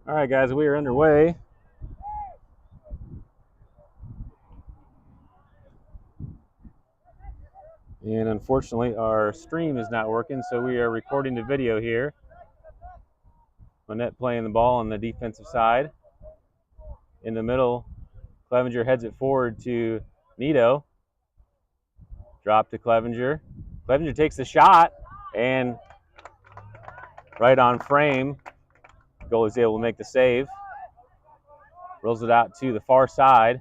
All right, guys, we are underway. And unfortunately, our stream is not working, so we are recording the video here. Monett playing the ball on the defensive side. In the middle, Clevenger heads it forward to Nito. Drop to Clevenger. Clevenger takes the shot, and right on frame, goalie's able to make the save. Rolls it out to the far side.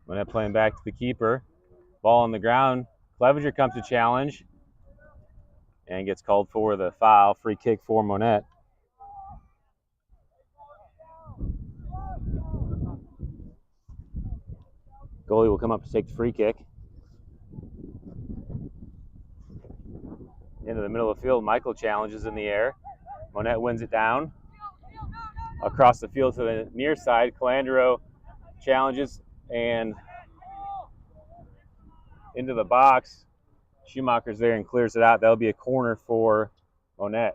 Monett playing back to the keeper. Ball on the ground. Clevenger comes to challenge and gets called for the foul. Free kick for Monett. Goalie will come up to take the free kick. Into the middle of the field, Michael challenges in the air. Monett wins it down. Across the field to the near side, Calandro challenges and into the box. Schumacher's there and clears it out. That'll be a corner for Monett.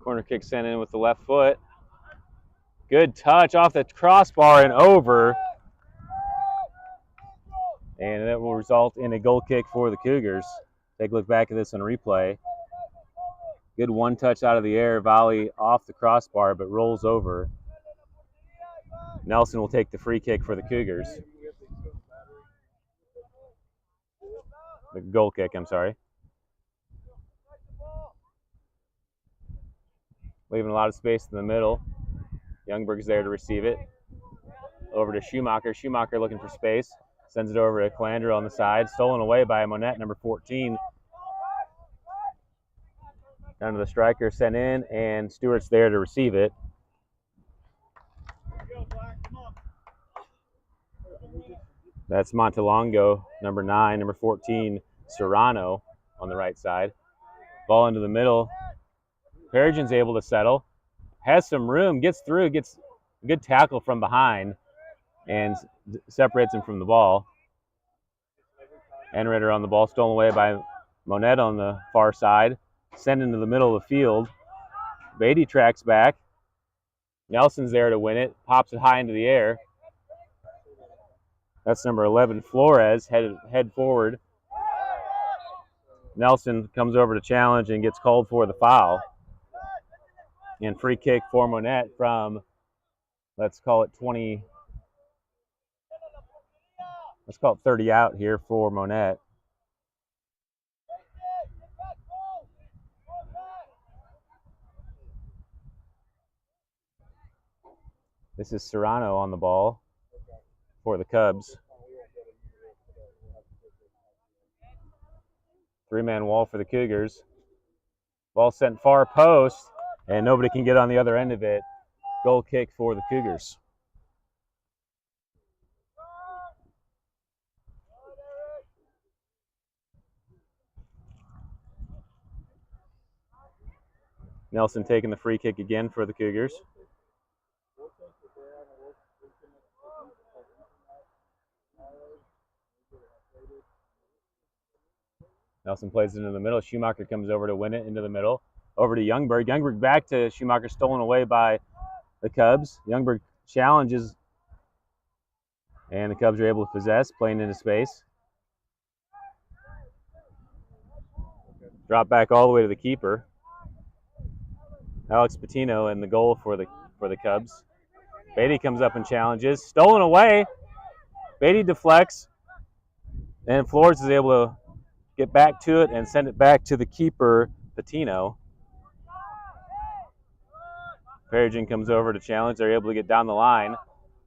Corner kick sent in with the left foot. Good touch off the crossbar and over. And that will result in a goal kick for the Cougars. Take a look back at this on replay. Good one touch out of the air, volley off the crossbar, but rolls over. Nelson will take the free kick for the Cougars. The goal kick, I'm sorry. Leaving a lot of space in the middle. Youngberg's there to receive it. Over to Schumacher. Schumacher looking for space. Sends it over to Calandro on the side. Stolen away by Monett, number 14. Down to the striker, sent in, and Stewart's there to receive it. That's Montelongo, number 9, number 14, Serrano on the right side. Ball into the middle. Peregrina's able to settle. Has some room, gets through, gets a good tackle from behind, and separates him from the ball. Enritter on the ball, stolen away by Monett on the far side. Sent into the middle of the field. Beatty tracks back. Nelson's there to win it. Pops it high into the air. That's number 11, Flores, head forward. Nelson comes over to challenge and gets called for the foul. And free kick for Monett from, let's call it 20. Let's call it 30 out here for Monett. This is Serrano on the ball for the Cubs. Three-man wall for the Cougars. Ball sent far post, and nobody can get on the other end of it. Goal kick for the Cougars. Nelson taking the free kick again for the Cougars. Nelson plays it into the middle. Schumacher comes over to win it into the middle. Over to Youngberg. Youngberg back to Schumacher, stolen away by the Cubs. Youngberg challenges, and the Cubs are able to possess, playing into space. Drop back all the way to the keeper. Alex Patino in the goal for the Cubs. Beatty comes up and challenges. Stolen away. Beatty deflects, and Flores is able to get back to it and send it back to the keeper, Patino. Peregrine comes over to challenge. They're able to get down the line.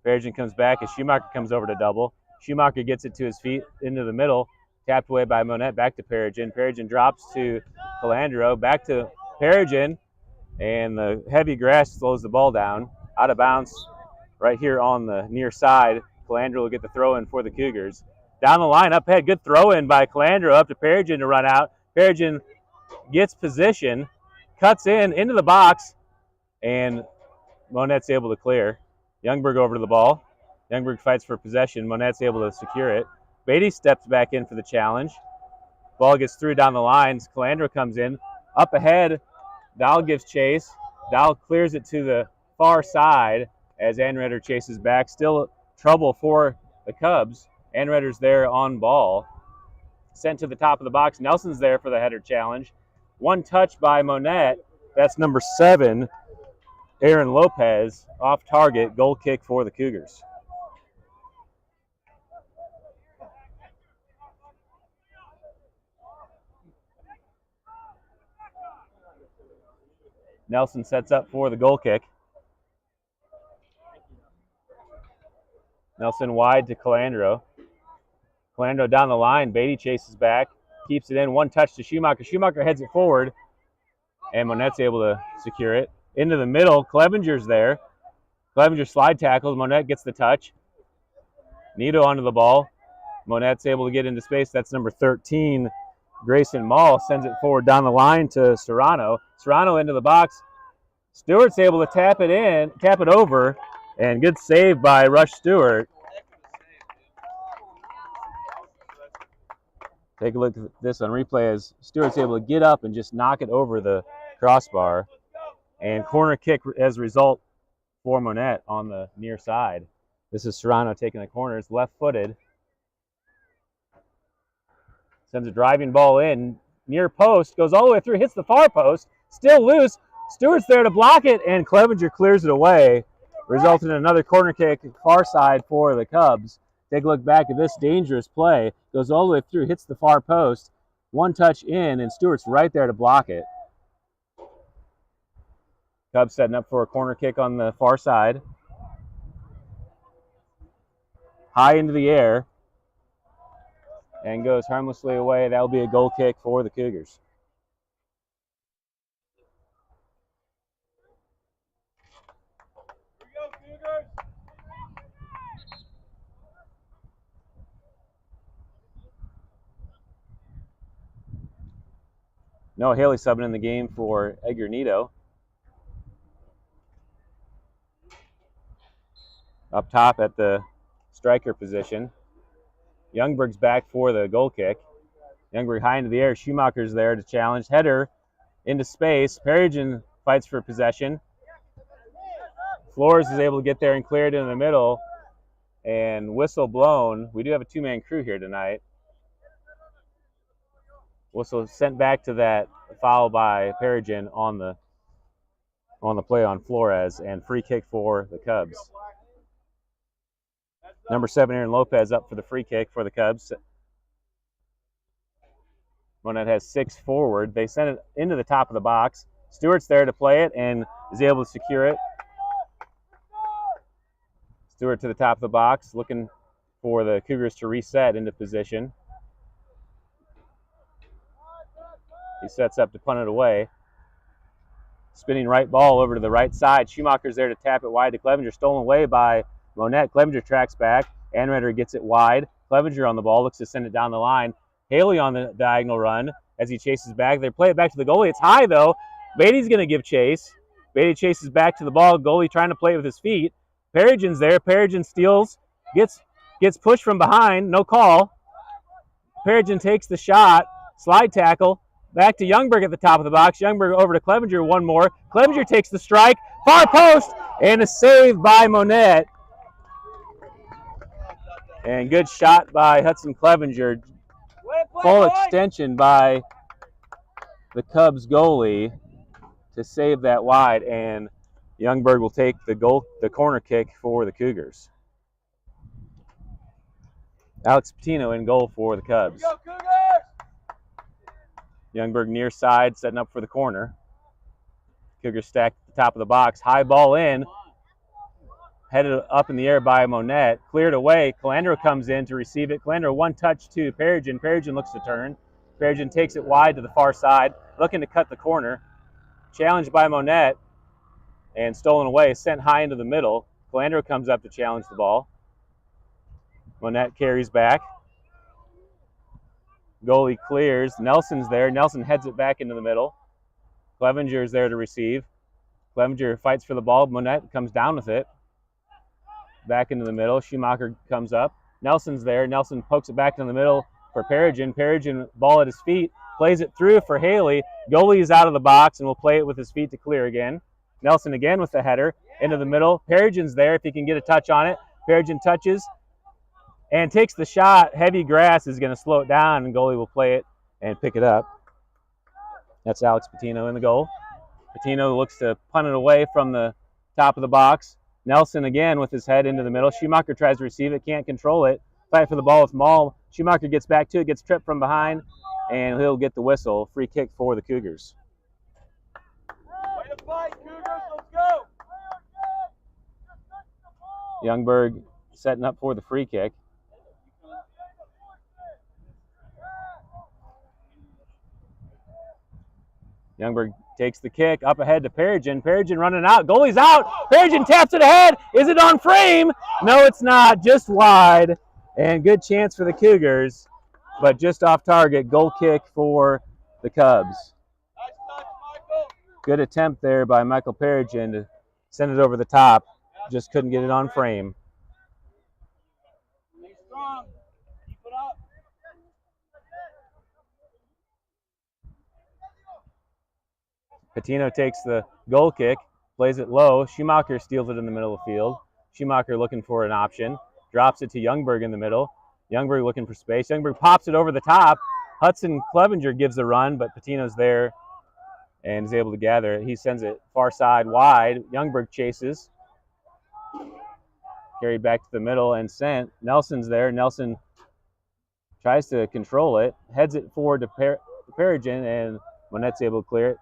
Peregrine comes back as Schumacher comes over to double. Schumacher gets it to his feet into the middle. Tapped away by Monett, back to Peregrine. Peregrine drops to Calandro, back to Peregrine, and the heavy grass slows the ball down. Out of bounds right here on the near side. Calandra will get the throw in for the Cougars. Down the line, up ahead, good throw in by Calandra up to Perigin to run out. Perigin gets position, cuts into the box, and Monett's able to clear. Youngberg over to the ball. Youngberg fights for possession. Monett's able to secure it. Beatty steps back in for the challenge. Ball gets through down the lines. Calandra comes in. Up ahead, Dahl gives chase. Dahl clears it to the far side as Anredder chases back. Still trouble for the Cubs. Anredder's there on ball. Sent to the top of the box. Nelson's there for the header challenge. One touch by Monett. That's number 7, Aaron Lopez, off target. Goal kick for the Cougars. Nelson sets up for the goal kick. Nelson wide to Calandro. Calandro down the line. Beatty chases back. Keeps it in. One touch to Schumacher. Schumacher heads it forward. And Monett's able to secure it. Into the middle. Clevenger's there. Clevenger slide tackles. Monett gets the touch. Nito onto the ball. Monett's able to get into space. That's number 13. Grayson Mall sends it forward down the line to Serrano. Serrano into the box. Stewart's able to tap it over, and good save by Rush Stewart. Take a look at this on replay as Stewart's able to get up and just knock it over the crossbar. And corner kick as a result for Monett on the near side. This is Serrano taking the corners, left-footed. Sends a driving ball in, near post, goes all the way through, hits the far post, still loose. Stewart's there to block it, and Clevenger clears it away, resulting in another corner kick far side for the Cubs. Take a look back at this dangerous play. Goes all the way through, hits the far post, one touch in, and Stewart's right there to block it. Cubs setting up for a corner kick on the far side. High into the air. And goes harmlessly away. That'll be a goal kick for the Cougars. Here we go, Cougars. Noah Haley subbing in the game for Edgar Nito. Up top at the striker position. Youngberg's back for the goal kick. Youngberg high into the air. Schumacher's there to challenge. Header into space. Perigin fights for possession. Flores is able to get there and clear it in the middle. And whistle blown. We do have a two-man crew here tonight. Whistle sent back to that foul by Perigin on the play on Flores, and free kick for the Cubs. Number 7, Aaron Lopez up for the free kick for the Cubs. Monett has 6 forward. They send it into the top of the box. Stewart's there to play it and is able to secure it. Stewart to the top of the box, looking for the Cougars to reset into position. He sets up to punt it away. Spinning right ball over to the right side. Schumacher's there to tap it wide to Clevenger. Stolen away by Monett. Clevenger tracks back. Anredder gets it wide. Clevenger on the ball, looks to send it down the line. Haley on the diagonal run as he chases back. They play it back to the goalie. It's high, though. Beatty's going to give chase. Beatty chases back to the ball. Goalie trying to play it with his feet. Perigin's there. Perigin steals. Gets pushed from behind. No call. Perigin takes the shot. Slide tackle. Back to Youngberg at the top of the box. Youngberg over to Clevenger. One more. Clevenger takes the strike. Far post. And a save by Monett. And good shot by Hudson Clevenger. Full extension by the Cubs goalie to save that wide, and Youngberg will take the corner kick for the Cougars. Alex Patino in goal for the Cubs. Go, Cougars! Youngberg near side, setting up for the corner. Cougars stacked at the top of the box. High ball in. Headed up in the air by Monett. Cleared away. Calandro comes in to receive it. Calandro one touch to Perigin. Perigin looks to turn. Perigin takes it wide to the far side, looking to cut the corner. Challenged by Monett and stolen away. Sent high into the middle. Calandro comes up to challenge the ball. Monett carries back. Goalie clears. Nelson's there. Nelson heads it back into the middle. Clevenger is there to receive. Clevenger fights for the ball. Monett comes down with it. Back into the middle. Schumacher comes up. Nelson's there. Nelson pokes it back in the middle for Perigin. Perigin, ball at his feet, plays it through for Haley. Goalie is out of the box and will play it with his feet to clear again. Nelson again with the header into the middle. Perigin's there if he can get a touch on it. Perigin touches and takes the shot. Heavy grass is going to slow it down, and goalie will play it and pick it up. That's Alex Patino in the goal. Patino looks to punt it away from the top of the box. Nelson again with his head into the middle. Schumacher tries to receive it, can't control it. Fight for the ball with Maul. Schumacher gets back to it, gets tripped from behind, and he'll get the whistle. Free kick for the Cougars. Way to fight, Cougars. Let's go. Youngberg setting up for the free kick. Youngberg takes the kick up ahead to Perigin. Perigin running out. Goalie's out. Perigin taps it ahead. Is it on frame? No, it's not. Just wide. And good chance for the Cougars, but just off target. Goal kick for the Cubs. Nice touch, Michael. Good attempt there by Michael Perigin to send it over the top. Just couldn't get it on frame. Stay strong. Keep it up. Patino takes the goal kick, plays it low. Schumacher steals it in the middle of the field. Schumacher looking for an option. Drops it to Youngberg in the middle. Youngberg looking for space. Youngberg pops it over the top. Hudson Clevenger gives a run, but Patino's there and is able to gather it. He sends it far side wide. Youngberg chases. Carried back to the middle and sent. Nelson's there. Nelson tries to control it. Heads it forward to Perigin, and Monett's able to clear it.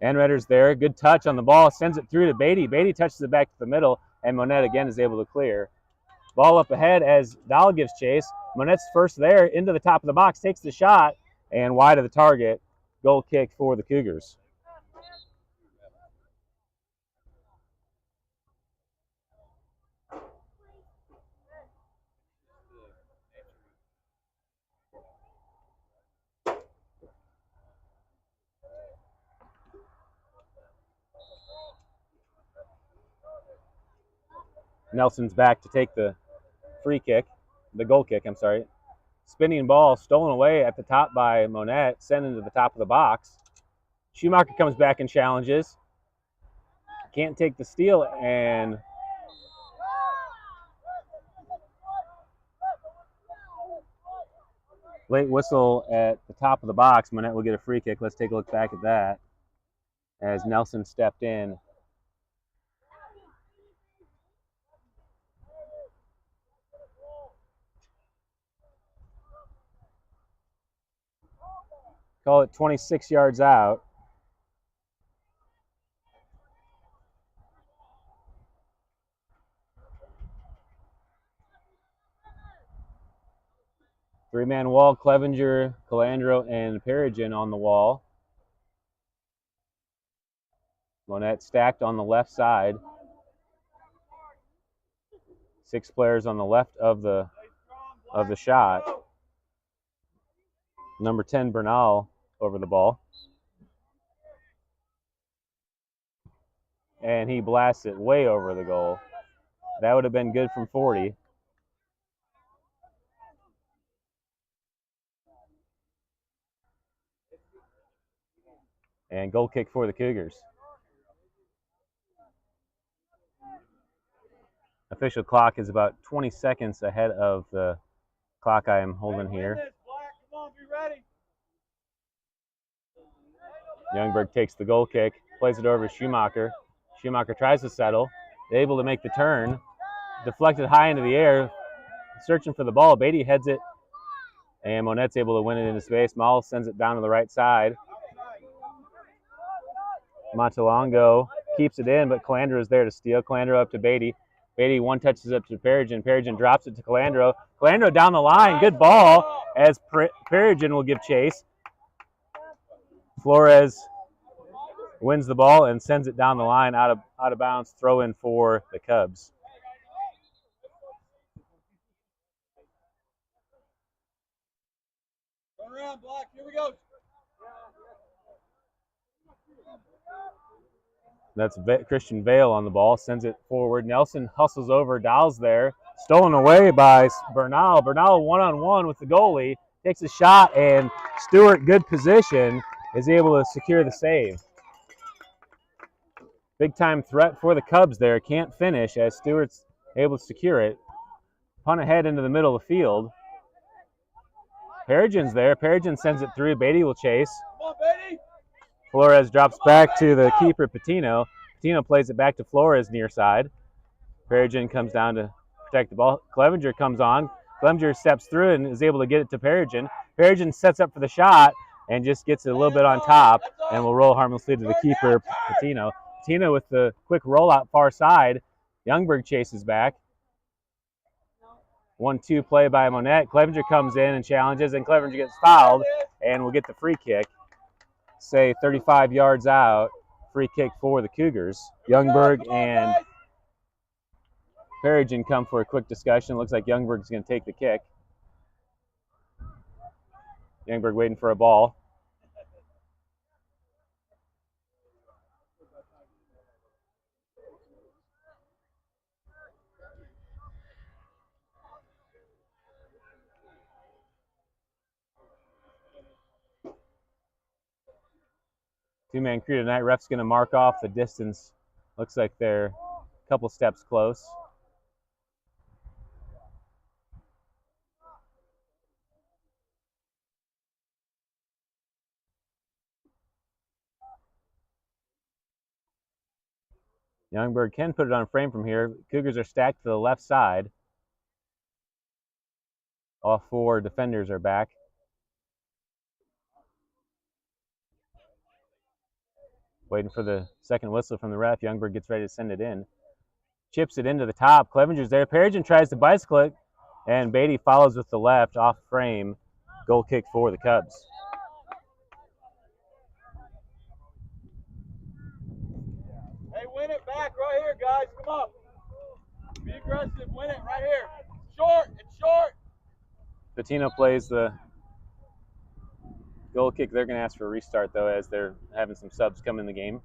Anredder's there. Good touch on the ball. Sends it through to Beatty. Beatty touches it back to the middle, and Monett again is able to clear. Ball up ahead as Dahl gives chase. Monett's first there into the top of the box. Takes the shot, and wide of the target. Goal kick for the Cougars. Nelson's back to take the goal kick, I'm sorry. Spinning ball stolen away at the top by Monett, sent into the top of the box. Schumacher comes back and challenges. Can't take the steal, and late whistle at the top of the box. Monett will get a free kick. Let's take a look back at that as Nelson stepped in. Call it 26 yards out. Three-man wall, Clevenger, Calandro, and Perigin on the wall. Monett stacked on the left side. 6 players on the left of the shot. Number 10, Bernal, over the ball. And he blasts it way over the goal. That would have been good from 40. And goal kick for the Cougars. Official clock is about 20 seconds ahead of the clock I am holding here. Youngberg takes the goal kick, plays it over to Schumacher. Schumacher tries to settle, able to make the turn, deflected high into the air, searching for the ball. Beatty heads it, and Monett's able to win it into space. Maul sends it down to the right side. Montalongo keeps it in, but Calandro is there to steal. Calandro up to Beatty. Beatty one touches up to Perigin. Perigin drops it to Calandro. Calandro down the line. Good ball as Perigin will give chase. Flores wins the ball and sends it down the line out of bounds. Throw in for the Cubs. around, Block. Here we go. That's Christian Vale on the ball, sends it forward. Nelson hustles over, Dow's there. Stolen away by Bernal. Bernal one-on-one with the goalie, takes a shot, and Stewart, good position, is able to secure the save. Big time threat for the Cubs there. Can't finish as Stewart's able to secure it. Punt ahead into the middle of the field. Peregrina's there. Peregrine sends it through. Beatty will chase. Come on, Beatty. Flores drops back to the keeper, Patino. Patino plays it back to Flores near side. Peregrine comes down to protect the ball. Clevenger comes on. Clevenger steps through and is able to get it to Peregrine. Peregrine sets up for the shot and just gets it a little bit on top and will roll harmlessly to the keeper, Patino. Patino with the quick rollout far side. Youngberg chases back. 1-2 play by Monett. Clevenger comes in and challenges, and Clevenger gets fouled and will get the free kick. Say 35 yards out, free kick for the Cougars. Youngberg and Peregrine come for a quick discussion. Looks like Youngberg's going to take the kick. Youngberg waiting for a ball. Two-man crew tonight. Ref's going to mark off the distance. Looks like they're a couple steps close. Youngberg can put it on frame from here. Cougars are stacked to the left side. All four defenders are back. Waiting for the second whistle from the ref. Youngberg gets ready to send it in. Chips it into the top. Clevenger's there. Peregrine tries to bicycle it, and Beatty follows with the left off frame. Goal kick for the Cubs. Hey, win it back right here, guys. Come on. Be aggressive. Win it right here. Short. It's short. Patino plays the goal kick. They're going to ask for a restart, though, as they're having some subs come in the game.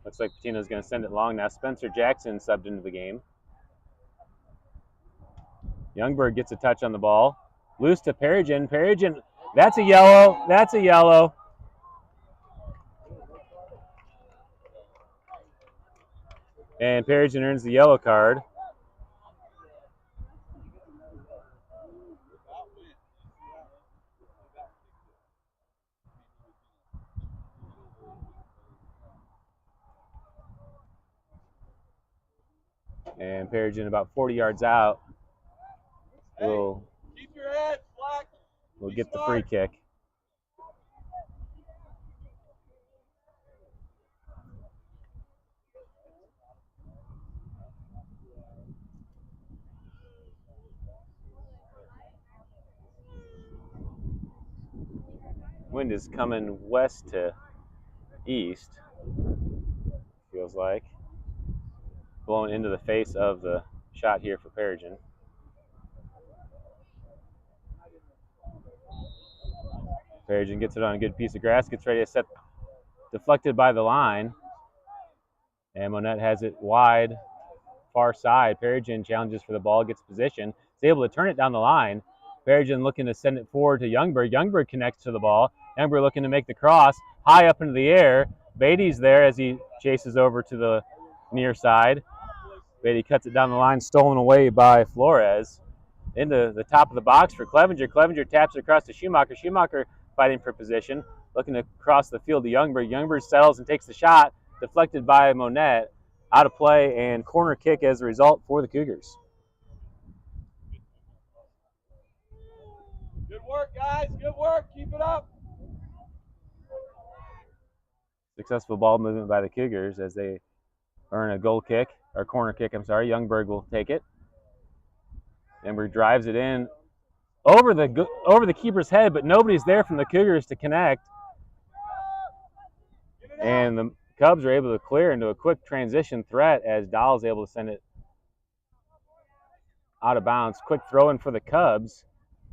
Looks like Patino's going to send it long now. Spencer Jackson subbed into the game. Youngberg gets a touch on the ball. Loose to Peregrine. Peregrine, that's a yellow. That's a yellow. And Peregrine earns the yellow card. And Peregrine about 40 yards out will Keep your head slack. get the free kick. Wind is coming west to east, feels like. Blowing into the face of the shot here for Peregrine. Peregrine gets it on a good piece of grass, gets ready to set, deflected by the line. And Monett has it wide, far side. Peregrine challenges for the ball, gets position, is able to turn it down the line. Peregrine looking to send it forward to Youngberg. Youngberg connects to the ball. Youngberg looking to make the cross, high up into the air. Beatty's there as he chases over to the near side. Beatty cuts it down the line, stolen away by Flores. Into the top of the box for Clevenger. Clevenger taps it across to Schumacher. Schumacher fighting for position, looking to cross the field to Youngberg. Youngberg settles and takes the shot, deflected by Monett. Out of play and corner kick as a result for the Cougars. Good work, guys. Good work. Keep it up. Successful ball movement by the Cougars as they earn a goal kick, or corner kick, I'm sorry. Youngberg will take it. Youngberg drives it in over the keeper's head, but nobody's there from the Cougars to connect. And the Cubs are able to clear into a quick transition threat as Dahl's able to send it out of bounds. Quick throw in for the Cubs,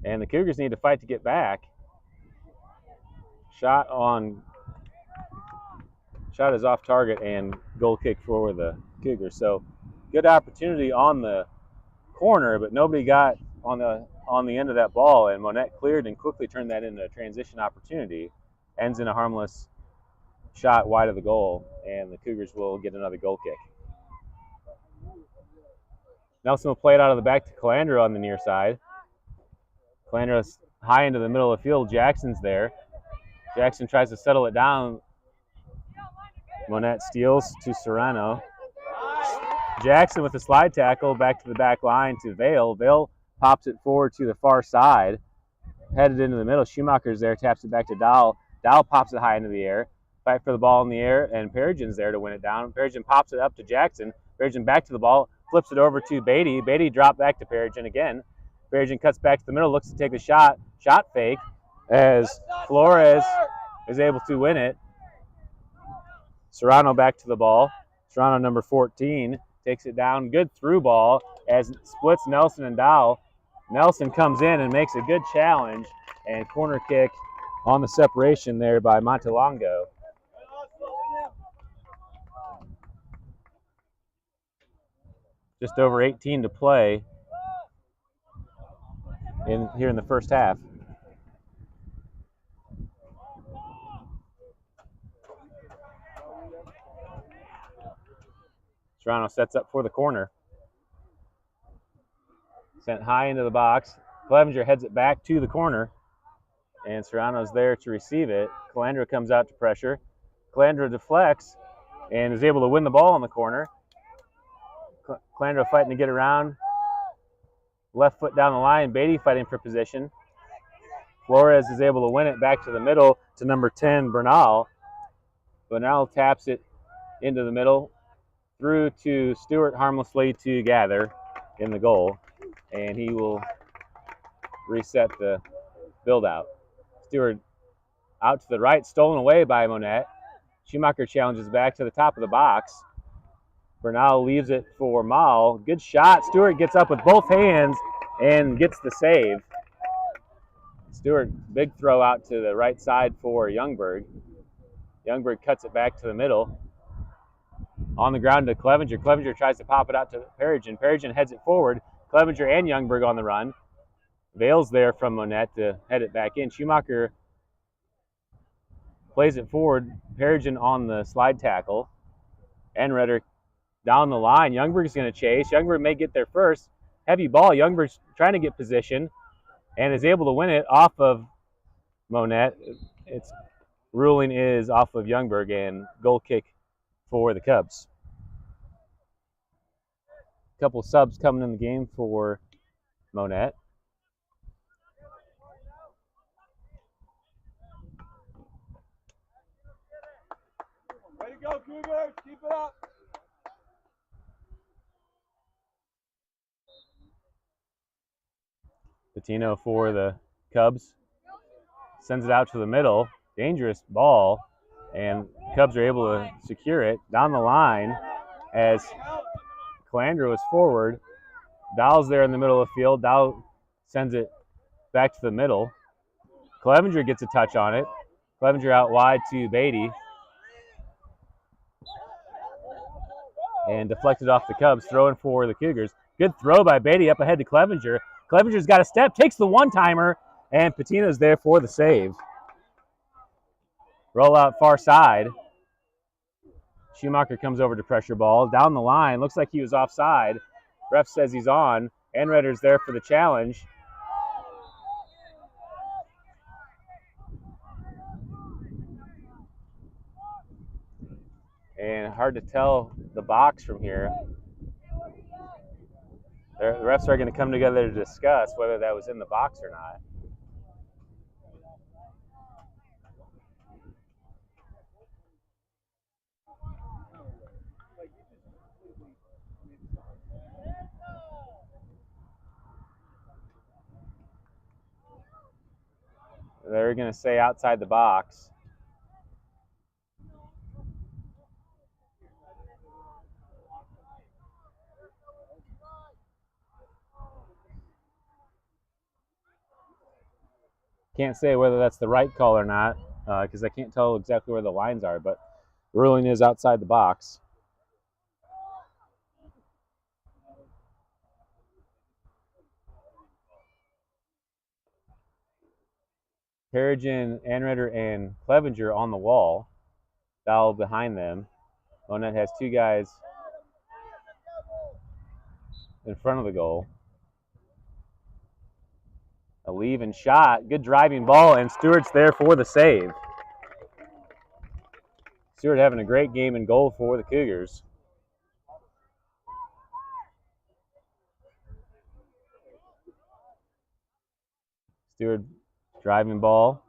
and the Cougars need to fight to get back. Shot is off target and goal kick for the Cougars. So good opportunity on the corner, but nobody got on the end of that ball, and Monett cleared and quickly turned that into a transition opportunity. Ends in a harmless shot wide of the goal, and the Cougars will get another goal kick. Nelson will play it out of the back to Calandra on the near side. Calandra's high into the middle of the field. Jackson's there. Jackson tries to settle it down. Monett steals to Serrano. Jackson with a slide tackle back to the back line to Vale. Vale pops it forward to the far side, headed into the middle. Schumacher's there, taps it back to Dahl. Dahl pops it high into the air. Fight for the ball in the air, and Perrigan's there to win it down. Perrigan pops it up to Jackson. Perrigan back to the ball, flips it over to Beatty. Beatty dropped back to Perrigan again. Perrigan cuts back to the middle, looks to take the shot. Shot fake as Flores is able to win it. Serrano back to the ball. Serrano, number 14, takes it down. Good through ball as it splits Nelson and Dahl. Nelson comes in and makes a good challenge, and corner kick on the separation there by Montelongo. Just over 18 to play here in the first half. Serrano sets up for the corner. Sent high into the box. Clevenger heads it back to the corner, and Serrano's there to receive it. Calandra comes out to pressure. Calandra deflects and is able to win the ball in the corner. Calandra fighting to get around. Left foot down the line. Beatty fighting for position. Flores is able to win it back to the middle to number 10, Bernal. Bernal taps it into the middle through to Stewart harmlessly to gather in the goal, and he will reset the build-out. Stewart out to the right, stolen away by Monett. Schumacher challenges back to the top of the box. Bernal leaves it for Mal. Good shot. Stewart gets up with both hands and gets the save. Stewart, big throw out to the right side for Youngberg. Youngberg cuts it back to the middle. On the ground to Clevenger. Clevenger tries to pop it out to Perrigan. Perrigan heads it forward. Clevenger and Youngberg on the run. Vale's there from Monett to head it back in. Schumacher plays it forward. Perrigan on the slide tackle. Enredder down the line. Youngberg's going to chase. Youngberg may get there first. Heavy ball. Youngberg's trying to get position and is able to win it off of Monett. Its ruling is off of Youngberg, and goal kick for the Cubs. A couple subs coming in the game for Monett. Way to go, Cougars. Keep it up. Patino for the Cubs. Sends it out to the middle. Dangerous ball. And Cubs are able to secure it down the line as Calandra was forward. Dahl's there in the middle of the field. Dahl sends it back to the middle. Clevenger gets a touch on it. Clevenger out wide to Beatty. And deflected off the Cubs, throwing for the Cougars. Good throw by Beatty up ahead to Clevenger. Clevenger's got a step, takes the one-timer, and Patino's there for the save. Roll out far side. Schumacher comes over to pressure ball. Down the line, looks like he was offside. Ref says he's on. Enredder's there for the challenge. And hard to tell the box from here. The refs are going to come together to discuss whether that was in the box or not. They're going to say outside the box. Can't say whether that's the right call or not because I can't tell exactly where the lines are, but the ruling is outside the box. Perigin, Anritter, and Clevenger on the wall. Foul behind them. Monett has two guys in front of the goal. A leave-in shot. Good driving ball, and Stewart's there for the save. Stewart having a great game in goal for the Cougars. Stewart driving ball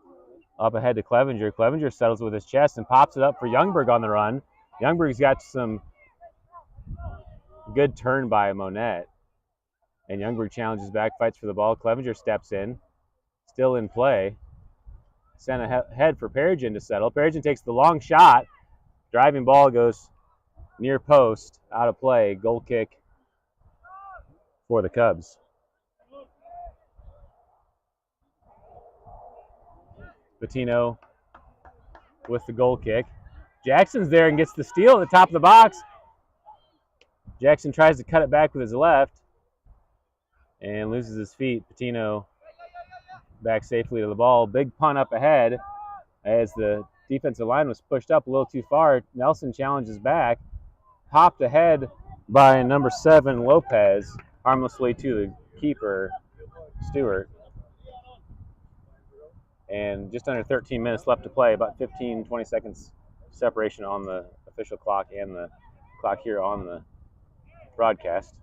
up ahead to Clevenger. Clevenger settles with his chest and pops it up for Youngberg on the run. Youngberg's got some good turn by Monett. And Youngberg challenges back, fights for the ball. Clevenger steps in, still in play. Sent ahead for Perigin to settle. Perigin takes the long shot. Driving ball goes near post, out of play. Goal kick for the Cubs. Patino with the goal kick. Jackson's there and gets the steal at the top of the box. Jackson tries to cut it back with his left and loses his feet. Patino back safely to the ball. Big punt up ahead as the defensive line was pushed up a little too far. Nelson challenges back. Popped ahead by number 7, Lopez, harmlessly to the keeper, Stewart. And just under 13 minutes left to play, about 15, 20 seconds separation on the official clock and the clock here on the broadcast.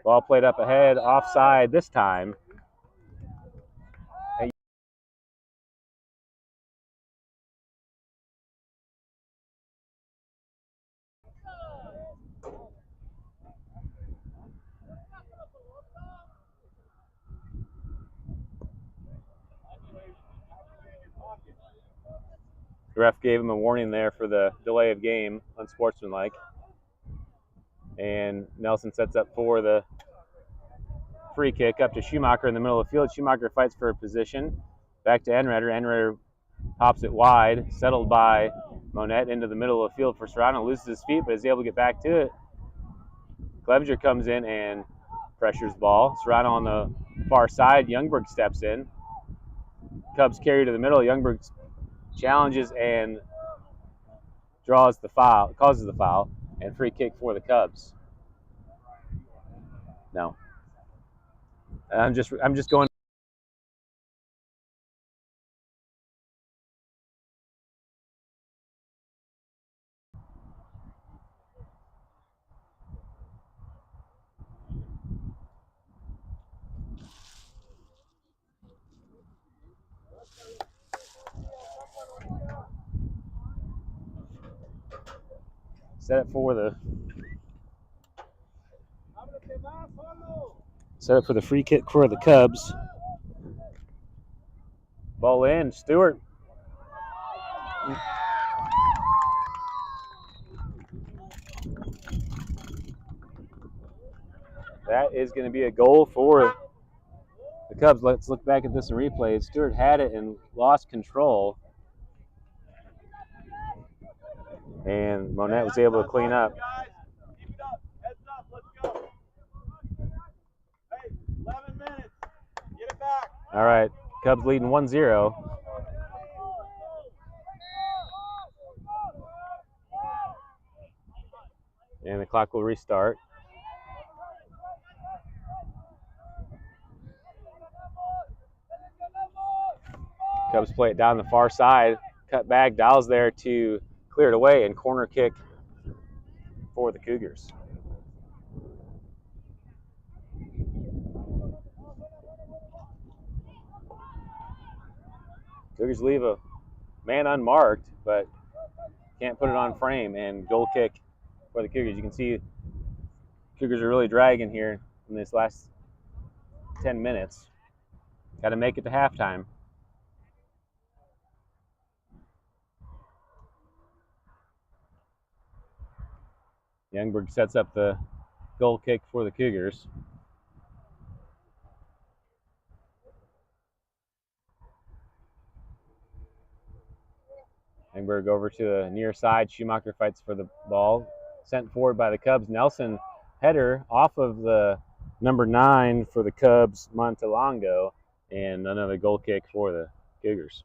Ball played up ahead, offside this time. The ref gave him a warning there for the delay of game, unsportsmanlike. And Nelson sets up for the free kick up to Schumacher in the middle of the field. Schumacher fights for a position. Back to Anritter. Anritter pops it wide, settled by Monett into the middle of the field for Serrano. Loses his feet, but is able to get back to it. Clevenger comes in and pressures ball. Serrano on the far side. Youngberg steps in. Cubs carry to the middle. Youngberg challenges and draws the foul, causes the foul, and free kick for the Cubs. No. I'm just going. Set it for the free kick for the Cubs. Ball in. Stewart. That is going to be a goal for the Cubs. Let's look back at this in replay. Stewart had it and lost control. And Monett was able to clean up. Keep it up. Heads up. Let's go. Hey, 11 minutes. Get it back. All right. Cubs leading 1-0. And the clock will restart. Cubs play it down the far side. Cut back. Dowell's there to clear it away, and corner kick for the Cougars. Cougars leave a man unmarked, but can't put it on frame, and goal kick for the Cougars. You can see Cougars are really dragging here in this last 10 minutes. Got to make it to halftime. Youngberg sets up the goal kick for the Cougars. Youngberg over to the near side. Schumacher fights for the ball. Sent forward by the Cubs. Nelson header off of the number 9 for the Cubs, Montelongo, and another goal kick for the Cougars.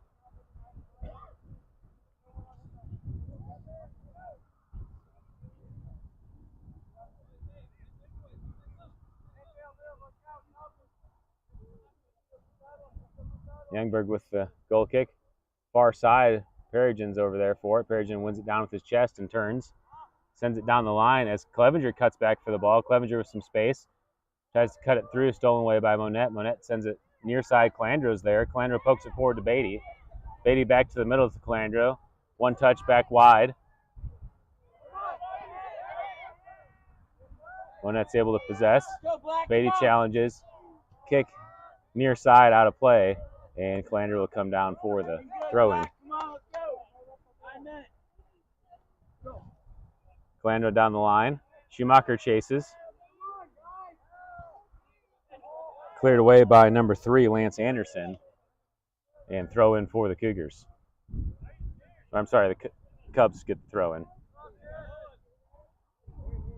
Youngberg with the goal kick. Far side, Peregrina's over there for it. Peregrine wins it down with his chest and turns. Sends it down the line as Clevenger cuts back for the ball. Clevenger with some space. Tries to cut it through, stolen away by Monett. Monett sends it near side. Calandro's there. Calandro pokes it forward to Beatty. Beatty back to the middle to Calandro. One touch back wide. Monett's able to possess. Beatty challenges. Kick near side out of play. And Calandro will come down for the throw-in. Calandro down the line. Schumacher chases. Cleared away by number 3, Lance Anderson. And throw in for the Cougars. I'm sorry, the Cubs get the throw in.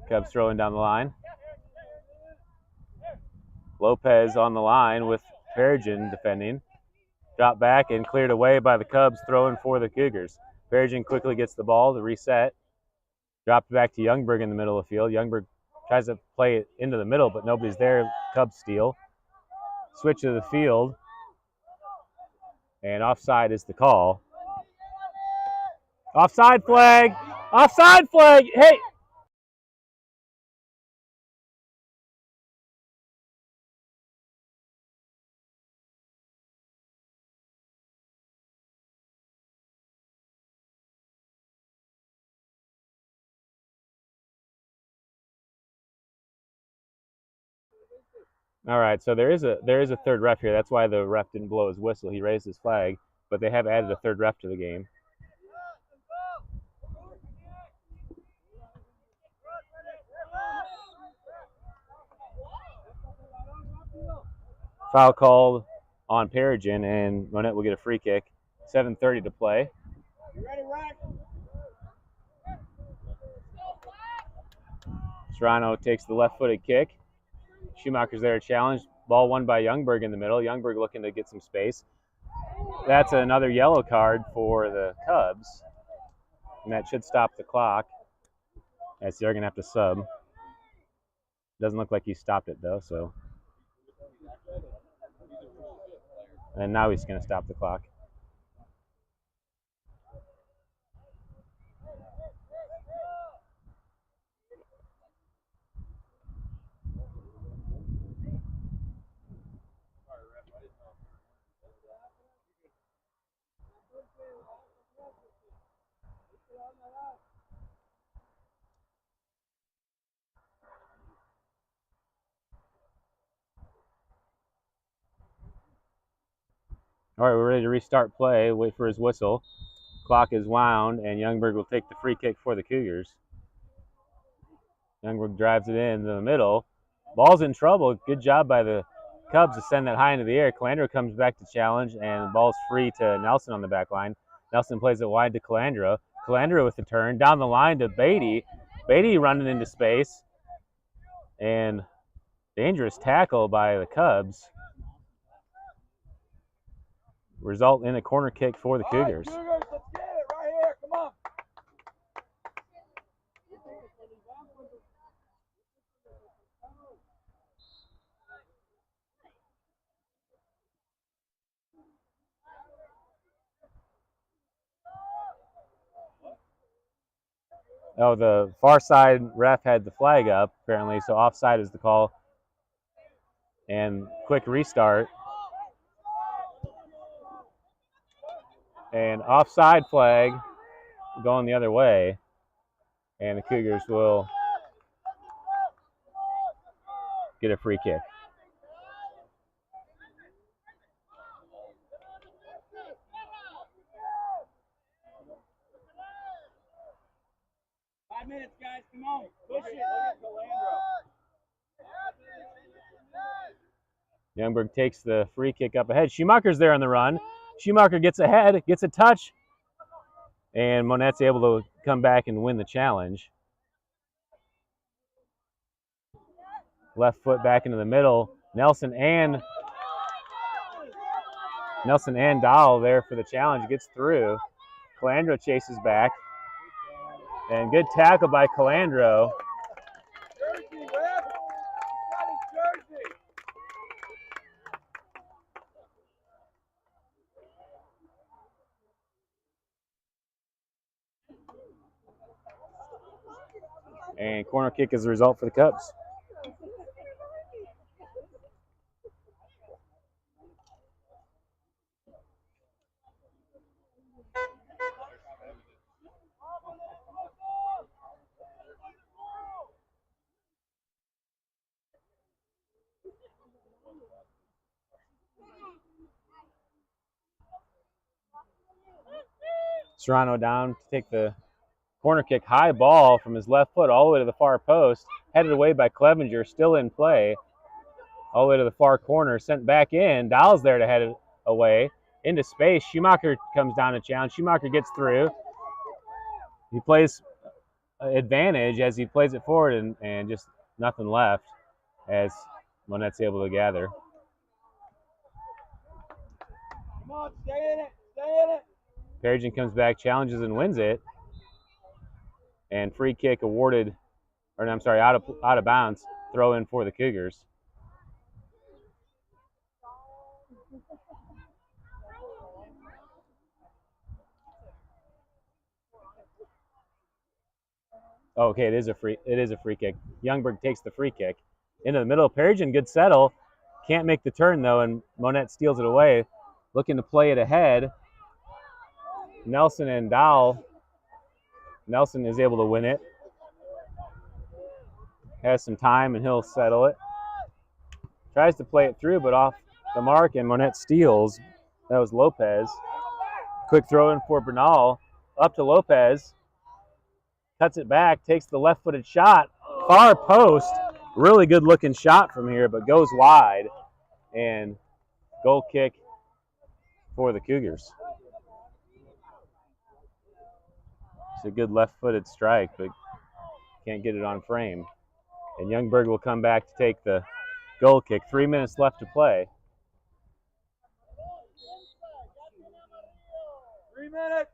Cubs throwing down the line. Lopez on the line with Peregrine defending. Dropped back and cleared away by the Cubs, throwing for the Cougars. Peregrine quickly gets the ball to reset. Dropped back to Youngberg in the middle of the field. Youngberg tries to play it into the middle, but nobody's there. Cubs steal. Switch to the field. And offside is the call. Offside flag! Offside flag! Hey! All right, so there is a third ref here. That's why the ref didn't blow his whistle. He raised his flag, but they have added a third ref to the game. Foul called on Peregrine, and Monett will get a free kick. 7:30 to play. You ready, Rack? Serrano takes the left-footed kick. Schumacher's there to challenge. Ball won by Youngberg in the middle. Youngberg looking to get some space. That's another yellow card for the Cubs. And that should stop the clock. As they're going to have to sub. Doesn't look like he stopped it, though, so. And now he's going to stop the clock. All right, we're ready to restart play. Wait for his whistle. Clock is wound, and Youngberg will take the free kick for the Cougars. Youngberg drives it in the middle. Ball's in trouble. Good job by the Cubs to send that high into the air. Calandro comes back to challenge, and the ball's free to Nelson on the back line. Nelson plays it wide to Calandro. Calandro with the turn. Down the line to Beatty. Beatty running into space. And dangerous tackle by the Cubs. Result in a corner kick for the Cougars. All right, Cougars, let's get it right here. Come on. Oh, the far side ref had the flag up, apparently, so offside is the call. And quick restart. And offside flag going the other way. And the Cougars will get a free kick. Minutes, guys. Come on. Push it. Youngberg takes the free kick up ahead. Schumacher's there on the run. Schumacher gets ahead, gets a touch, And Monett's able to come back and win the challenge. Left foot back into the middle. Nelson and Dahl there for the challenge. Gets through. Calandro chases back. And good tackle by Calandro. Jersey, Webb. He's got his jersey. And corner kick is the result for the Cubs. Serrano down to take the corner kick. High ball from his left foot all the way to the far post. Headed away by Clevenger, still in play. All the way to the far corner, sent back in. Dahl's there to head it away. Into space. Schumacher comes down to challenge. Schumacher gets through. He plays advantage as he plays it forward, and just nothing left as Monett's able to gather. Come on, stay in it. Stay in it. Perigin comes back, challenges, and wins it. And free kick awarded, or I'm sorry, out of bounds. Throw in for the Cougars. Okay, it is a free kick. Youngberg takes the free kick into the middle. Perigin, good settle. Can't make the turn though, and Monett steals it away. Looking to play it ahead. Nelson and Dahl. Nelson is able to win it. Has some time and he'll settle it. Tries to play it through, but off the mark, and Monett steals. That was Lopez. Quick throw in for Bernal. Up to Lopez. Cuts it back, takes the left-footed shot. Far post. Really good looking shot from here, but goes wide. And goal kick for the Cougars. It's a good left-footed strike, but can't get it on frame. And Youngberg will come back to take the goal kick. 3 minutes left to play. 3 minutes.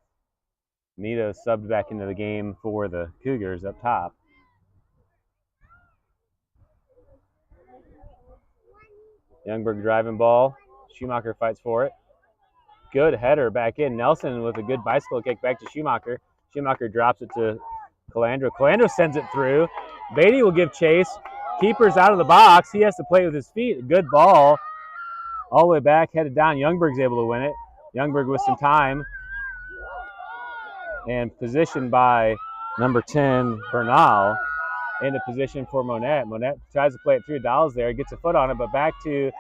Nito subbed back into the game for the Cougars up top. Youngberg driving ball. Schumacher fights for it. Good header back in. Nelson with a good bicycle kick back to Schumacher. Schumacher drops it to Calandro. Calandro sends it through. Beatty will give chase. Keeper's out of the box. He has to play with his feet. Good ball. All the way back, headed down. Youngberg's able to win it. Youngberg with some time. And positioned by number 10, Bernal. Into position for Monett. Monett tries to play it through. Dahl's there. Gets a foot on it, but back to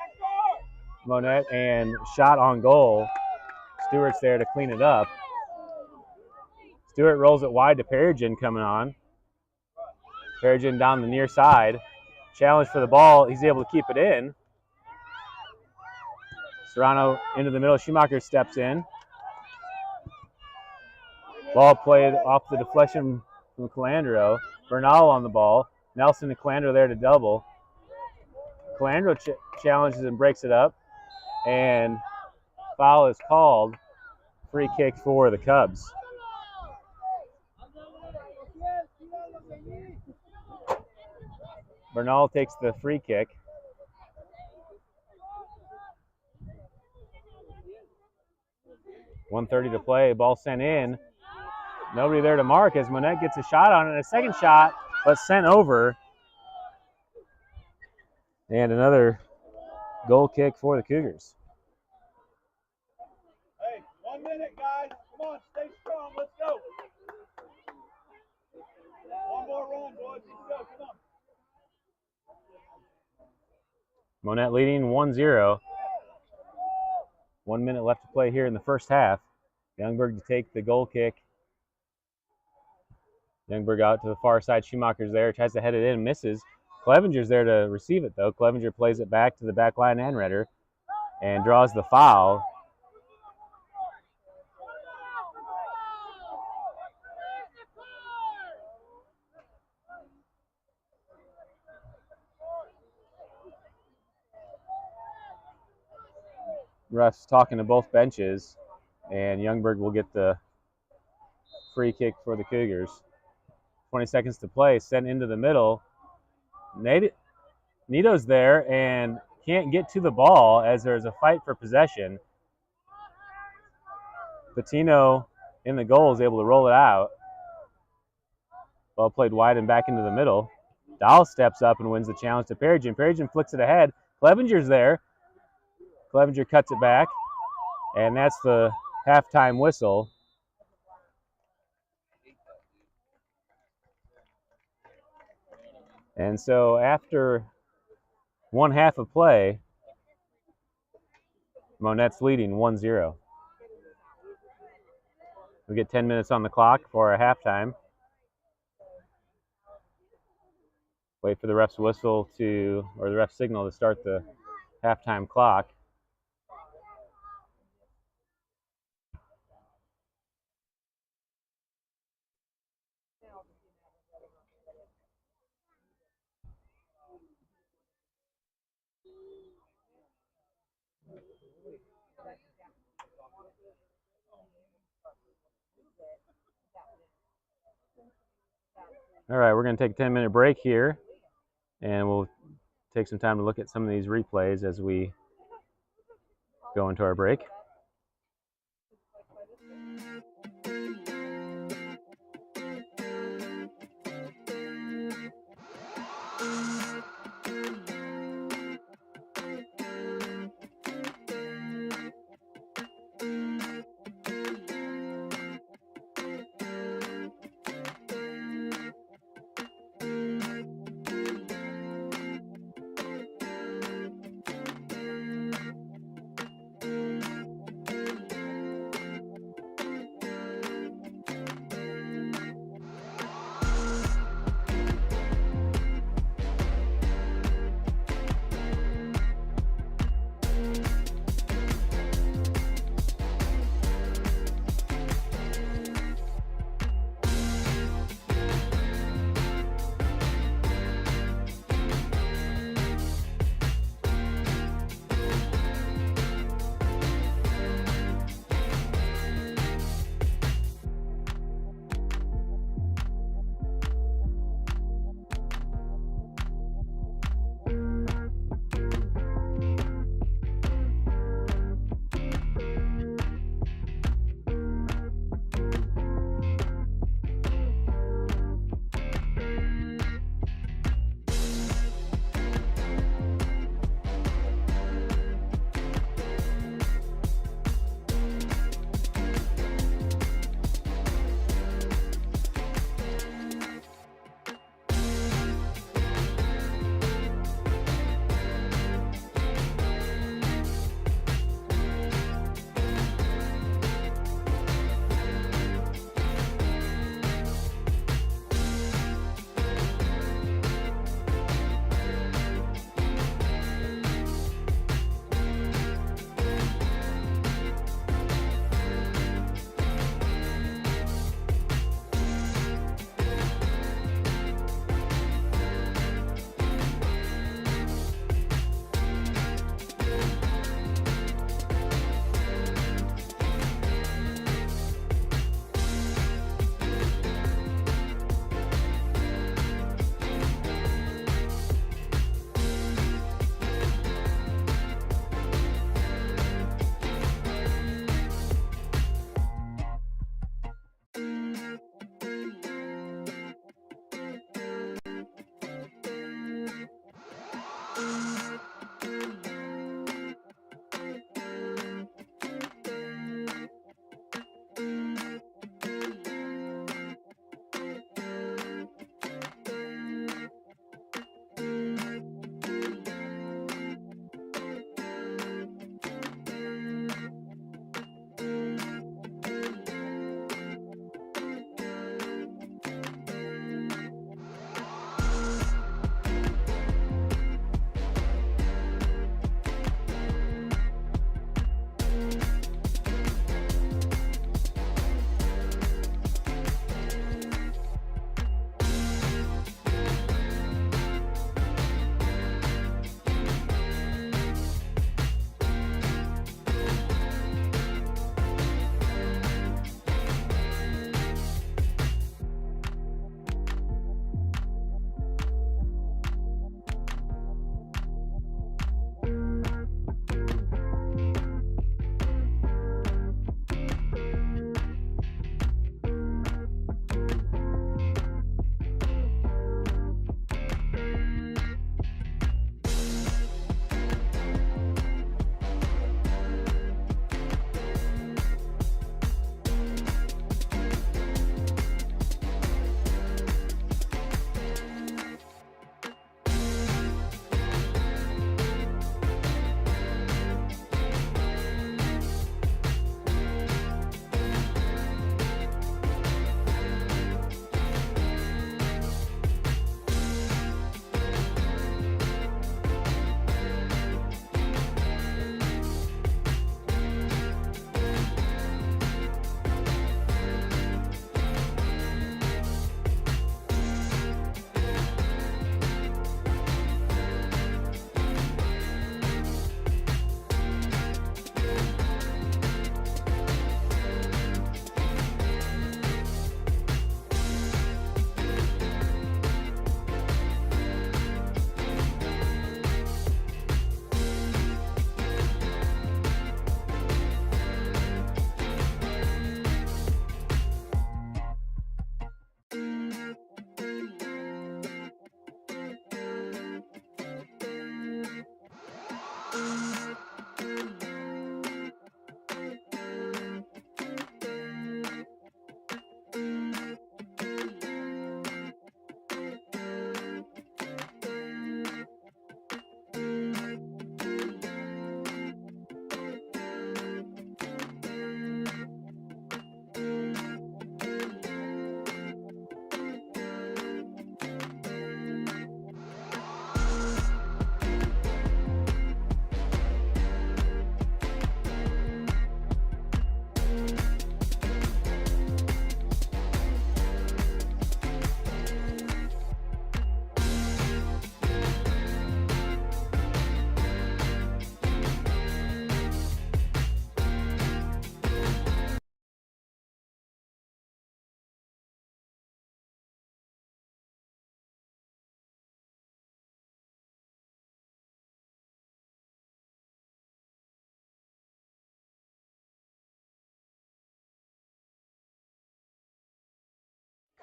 Monett and shot on goal. Stewart's there to clean it up. Stewart rolls it wide to Perigin coming on. Perigin down the near side. Challenge for the ball. He's able to keep it in. Serrano into the middle. Schumacher steps in. Ball played off the deflection from Calandro. Bernal on the ball. Nelson and Calandro there to double. Calandro challenges and breaks it up. And foul is called. Free kick for the Cubs. Bernal takes the free kick. .130 to play. Ball sent in. Nobody there to mark as Monett gets a shot on it. A second shot, but sent over. And another goal kick for the Cougars. Hey, 1 minute, guys. Come on, stay strong. Let's go. One more run, boys. Let's go. Come on. Monett leading 1-0. 1 minute left to play here in the first half. Youngberg to take the goal kick. Youngberg out to the far side. Schumacher's there. Tries to head it in. Misses. Clevenger's there to receive it, though. Clevenger plays it back to the back line and Redder and draws the foul. refs talking to both benches, and Youngberg will get the free kick for the Cougars. 20 seconds to play, sent into the middle. Nito's there and can't get to the ball as there's a fight for possession. Patino in the goal is able to roll it out. Ball played wide and back into the middle. Dahl steps up and wins the challenge to Perigin. Perigin flicks it ahead. Clevenger's there. Clevenger cuts it back, and that's the halftime whistle. And so after one half of play, Monett's leading 1-0. We get 10 minutes on the clock for a halftime. Wait for the ref's whistle or the ref's signal to start the halftime clock. All right, we're going to take a 10-minute break here, and we'll take some time to look at some of these replays as we go into our break.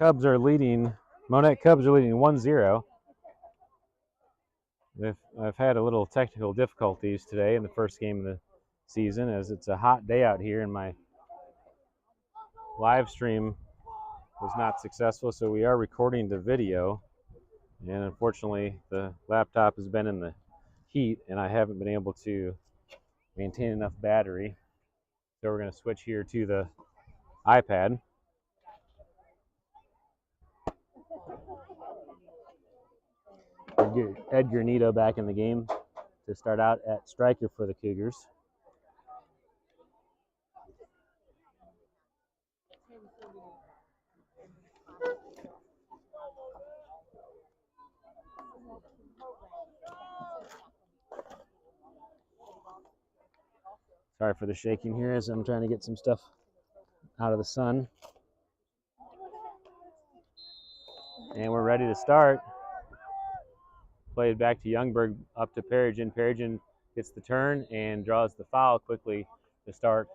Cubs are leading, Monett Cubs are leading 1-0. I've had a little technical difficulties today in the first game of the season, as it's a hot day out here and my live stream was not successful, so we are recording the video, and unfortunately the laptop has been in the heat and I haven't been able to maintain enough battery, so we're going to switch here to the iPad. Edgar Nito back in the game to start out at striker for the Cougars. Sorry for the shaking here as I'm trying to get some stuff out of the sun. And we're ready to start. Played back to Youngberg, up to Perigin. Perigin gets the turn and draws the foul quickly to start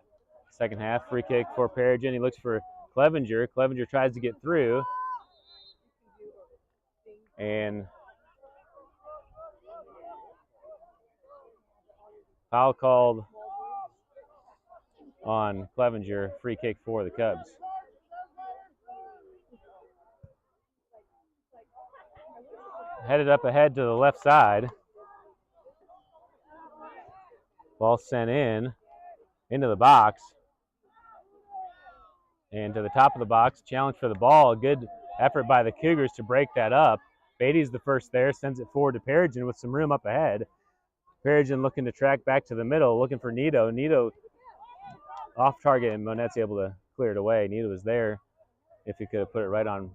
second half. Free kick for Perigin. He looks for Clevenger. Clevenger tries to get through. And foul called on Clevenger. Free kick for the Cubs. Headed up ahead to the left side. Ball sent into the box. And to the top of the box, challenge for the ball. A good effort by the Cougars to break that up. Beatty's the first there, sends it forward to Perigin with some room up ahead. Perigin looking to track back to the middle, looking for Nito. Nito off target, and Monett's able to clear it away. Nito was there if he could have put it right on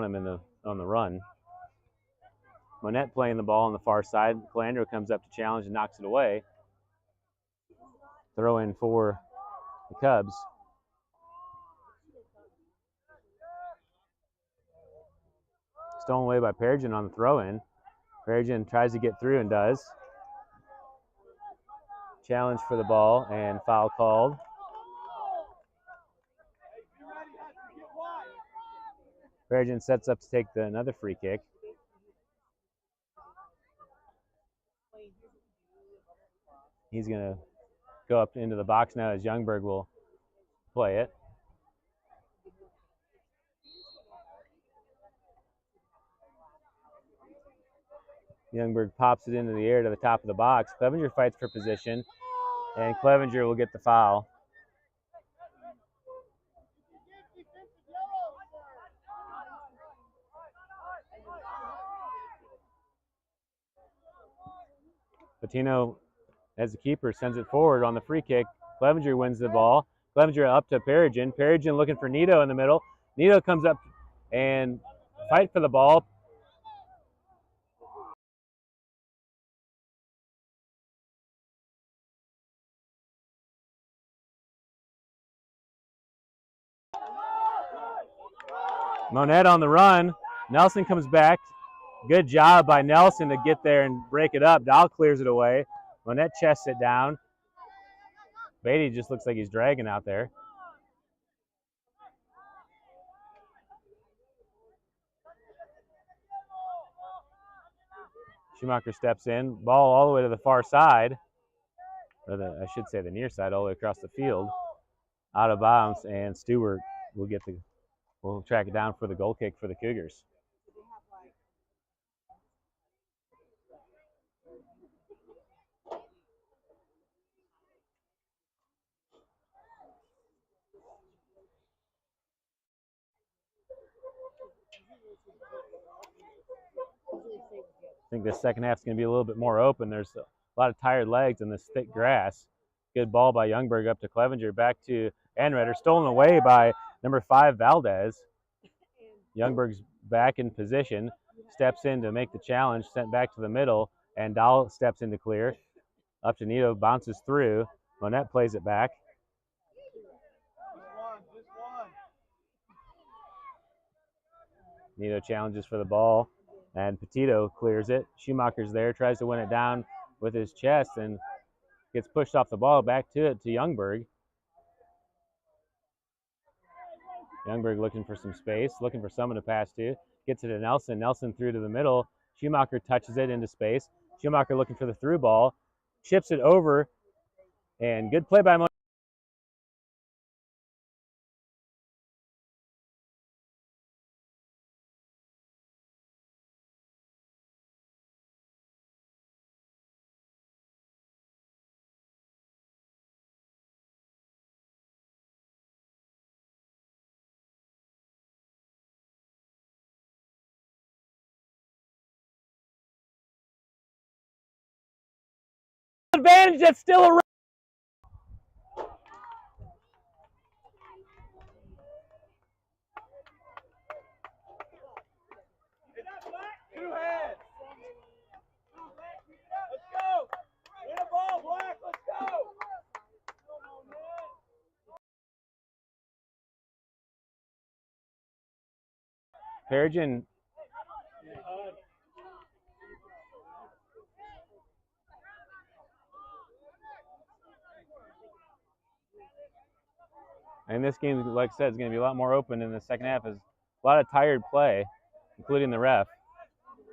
him on the run. Monett playing the ball on the far side. Calandro comes up to challenge and knocks it away. Throw in for the Cubs. Stolen away by Perigin on the throw-in. Perigin tries to get through and does. Challenge for the ball and foul called. Perigin sets up to take another free kick. He's going to go up into the box now as Youngberg will play it. Youngberg pops it into the air to the top of the box. Clevenger fights for position, and Clevenger will get the foul. Patino, as the keeper, sends it forward on the free kick. Clevenger wins the ball. Clevenger up to Perigin. Perigin looking for Nito in the middle. Nito comes up and fight for the ball. Monett on the run. Nelson comes back. Good job by Nelson to get there and break it up. Dahl clears it away. Monett chests it down. Beatty just looks like he's dragging out there. Schumacher steps in. Ball all the way to the far side. Or I should say the near side, all the way across the field. Out of bounds, and Stewart will track it down for the goal kick for the Cougars. I think this second half is going to be a little bit more open. There's a lot of tired legs in this thick grass. Good ball by Youngberg up to Clevenger. Back to Anredder. Stolen away by number 5, Valdez. Youngberg's back in position. Steps in to make the challenge. Sent back to the middle. And Dahl steps in to clear. Up to Nito. Bounces through. Monett plays it back. Nito challenges for the ball. And Petito clears it. Schumacher's there, tries to win it down with his chest and gets pushed off the ball. Back to it to Youngberg. Youngberg looking for some space, looking for someone to pass to. Gets it to Nelson. Nelson through to the middle. Schumacher touches it into space. Schumacher looking for the through ball. Chips it over. And good play by Monett. Advantage, that's still a Two hands. Let's go. Win a ball, Black. Let's go. Perigin. And this game, like I said, is going to be a lot more open in the second half. Is a lot of tired play, including the ref.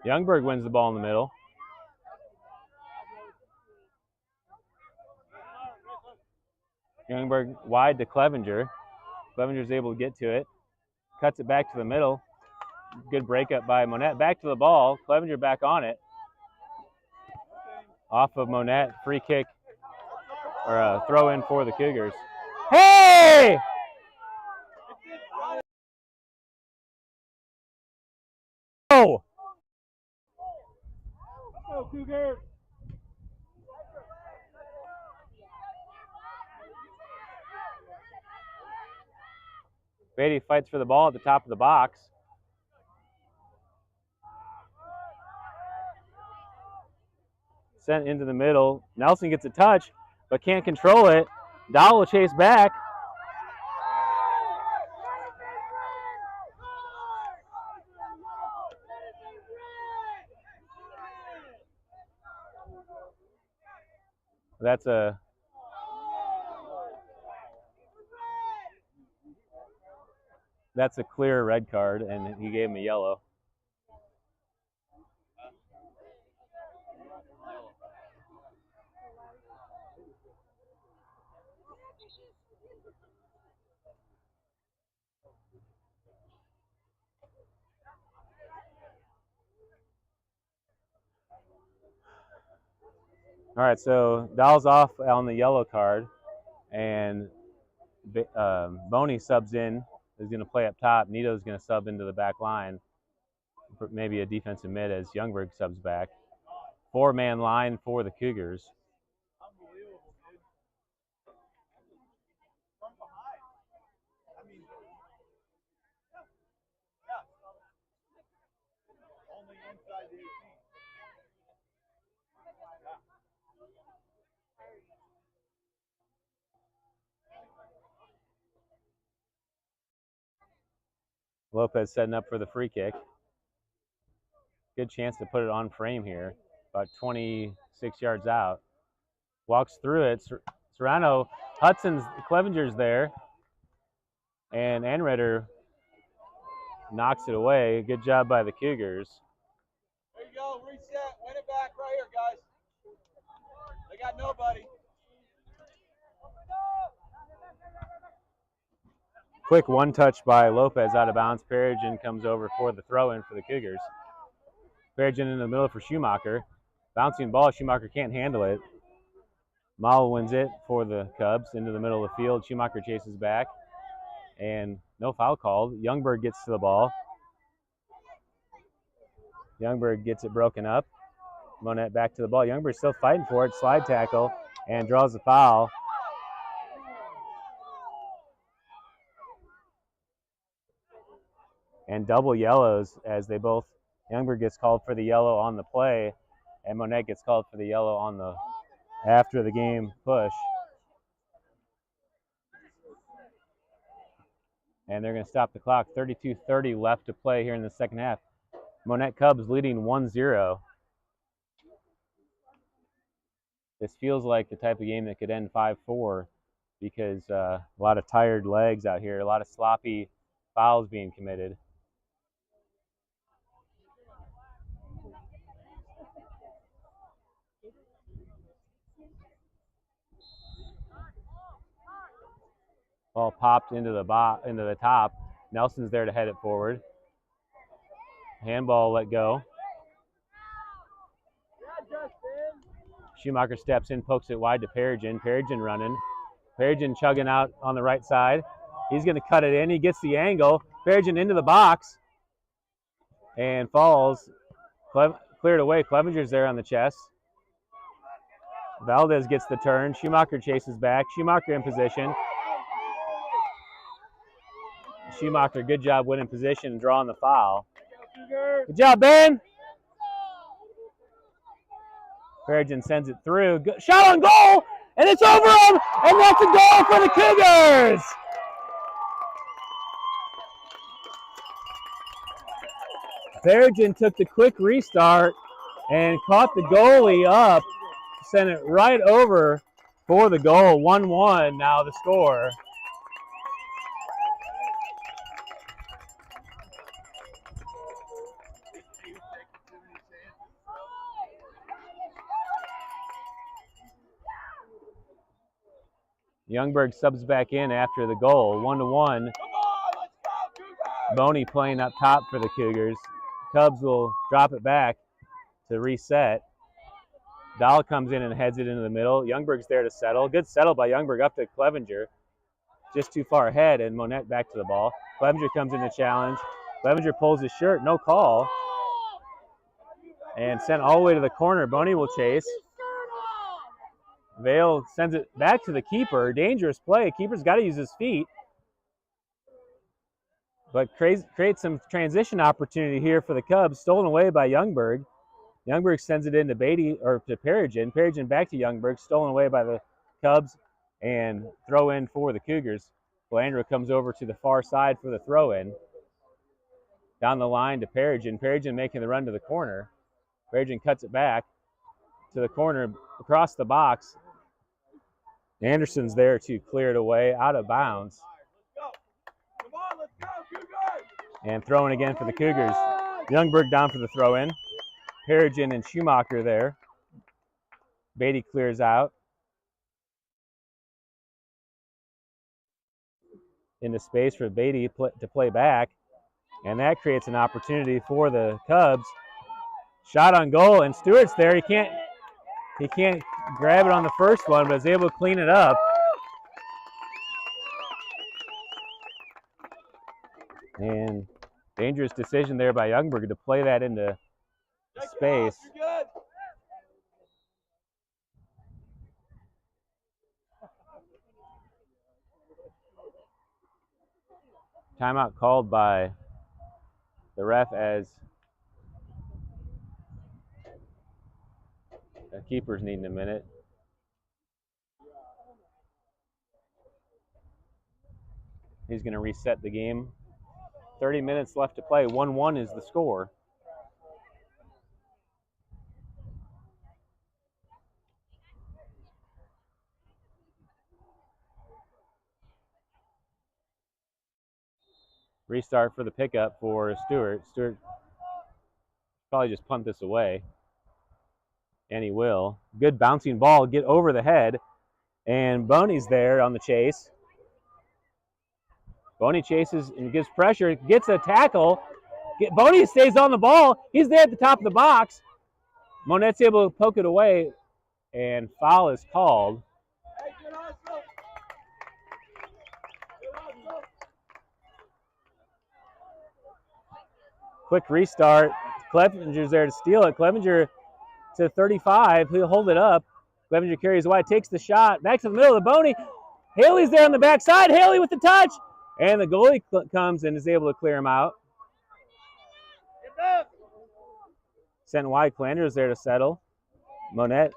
Youngberg wins the ball in the middle. Youngberg wide to Clevenger. Clevenger's able to get to it. Cuts it back to the middle. Good breakup by Monett. Back to the ball. Clevenger back on it. Off of Monett. Free kick or a throw in for the Cougars. Hey! Oh! Go, Cougars. Beatty fights for the ball at the top of the box. Sent into the middle. Nelson gets a touch, but can't control it. Dow will chase back. That's a clear red card, and he gave him a yellow. All right, so Dow's off on the yellow card, and Boney subs in, is going to play up top. Nito's going to sub into the back line, maybe a defensive mid as Youngberg subs back. Four-man line for the Cougars. Unbelievable, dude. From behind. I mean, yeah. Only inside the 18. Lopez setting up for the free kick. Good chance to put it on frame here, about 26 yards out. Walks through it. Serrano, Clevenger's there, and Anreder knocks it away. Good job by the Cougars. There you go. Reset. Win it back right here, guys. They got nobody. Quick one touch by Lopez out of bounds. Perigin comes over for the throw in for the Cougars. Perigin in the middle for Schumacher. Bouncing ball, Schumacher can't handle it. Mal wins it for the Cubs into the middle of the field. Schumacher chases back, and no foul called. Youngberg gets to the ball. Youngberg gets it broken up. Monett back to the ball. Youngberg's still fighting for it. Slide tackle, and draws the foul. And double yellows as they both, Youngberg gets called for the yellow on the play, and Monett gets called for the yellow on the after the game push. And they're going to stop the clock. 32:30 left to play here in the second half. Monett Cubs leading 1-0. This feels like the type of game that could end 5-4 because a lot of tired legs out here, a lot of sloppy fouls being committed. Ball popped into the top. Nelson's there to head it forward. Handball let go. Schumacher steps in, pokes it wide to Perigin. Perigin running. Perigin chugging out on the right side. He's going to cut it in. He gets the angle. Perigin into the box and falls. Cleared away. Clevenger's there on the chest. Valdez gets the turn. Schumacher chases back. Schumacher in position. Schumacher, good job winning position and drawing the foul. Good job, Ben. Perigin sends it through. Shot on goal, and it's over him, and that's a goal for the Cougars. Perigin took the quick restart and caught the goalie up, sent it right over for the goal. 1-1 now the score. Youngberg subs back in after the goal, 1-1. Boney playing up top for the Cougars. Cubs will drop it back to reset. Dahl comes in and heads it into the middle. Youngberg's there to settle. Good settle by Youngberg up to Clevenger. Just too far ahead, and Monett back to the ball. Clevenger comes in to challenge. Clevenger pulls his shirt, no call. And sent all the way to the corner. Boney will chase. Vale sends it back to the keeper. Dangerous play. Keeper's got to use his feet. But creates some transition opportunity here for the Cubs. Stolen away by Youngberg. Youngberg sends it into Beatty, or to Perigin. Perigin back to Youngberg. Stolen away by the Cubs. And throw in for the Cougars. Blandreau comes over to the far side for the throw in. Down the line to Perigin. Perigin making the run to the corner. Perigin cuts it back to the corner across the box. Anderson's there to clear it away out of bounds. And throwing again for the Cougars. Youngberg down for the throw in. Perigin and Schumacher there. Beatty clears out. Into space for Beatty to play back. And that creates an opportunity for the Cubs. Shot on goal, and Stewart's there. He can't grab it on the first one, but is able to clean it up. And dangerous decision there by Youngberg to play that into space. Timeout called by the ref as the keeper's needing a minute. He's going to reset the game. 30 minutes left to play. 1-1 is the score. Restart for the pickup for Stewart. Stewart probably just punt this away. And he will. Good bouncing ball, get over the head. And Boney's there on the chase. Boney chases and gives pressure, gets a tackle. Boney stays on the ball. He's there at the top of the box. Monett's able to poke it away, and foul is called. Quick restart. Clevenger's there to steal it. Clevenger to 35. He'll hold it up. Clevenger carries wide, takes the shot. Back to the middle of the Boney. Haley's there on the backside. Haley with the touch. And the goalie comes and is able to clear him out. Sent wide. Clander's there to settle. Monett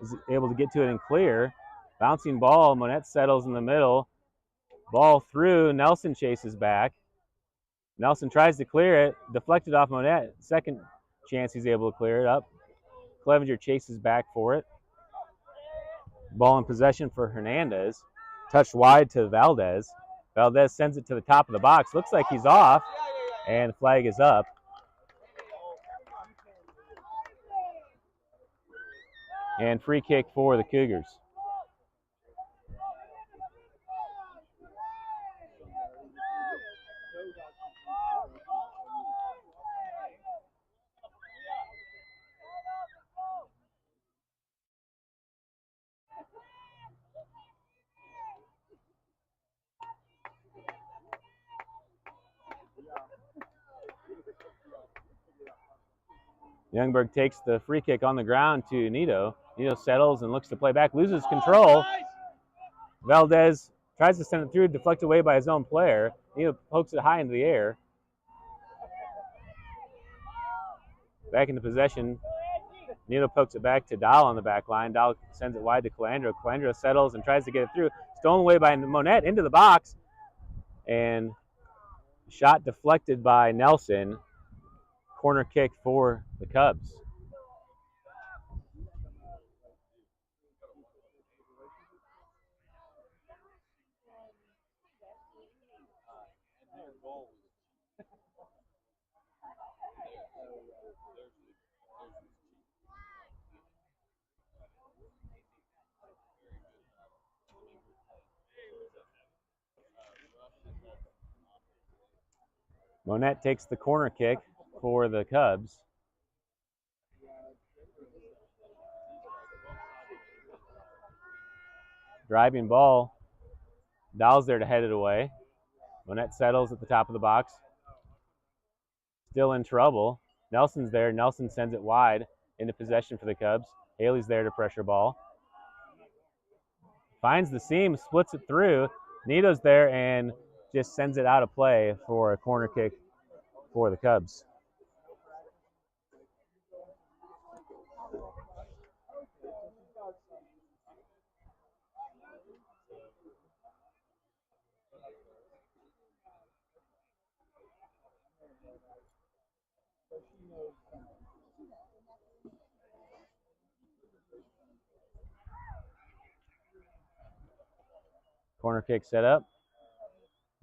is able to get to it and clear. Bouncing ball. Monett settles in the middle. Ball through. Nelson chases back. Nelson tries to clear it. Deflected off Monett. Second chance he's able to clear it up. Clevenger chases back for it. Ball in possession for Hernandez. Touched wide to Valdez. Valdez sends it to the top of the box. Looks like he's off, and flag is up. And free kick for the Cougars. Youngberg takes the free kick on the ground to Nito. Nito settles and looks to play back, loses control. Valdez tries to send it through, deflected away by his own player. Nito pokes it high into the air. Back into possession. Nito pokes it back to Dahl on the back line. Dahl sends it wide to Calandro. Calandro settles and tries to get it through. Stolen away by Monett into the box. And shot deflected by Nelson. Corner kick for the Cubs. Monett takes the corner kick for the Cubs. Driving ball. Dahl's there to head it away. Monett settles at the top of the box. Still in trouble. Nelson's there. Nelson sends it wide into possession for the Cubs. Haley's there to pressure ball. Finds the seam, splits it through. Nito's there and just sends it out of play for a corner kick for the Cubs. Corner kick set up.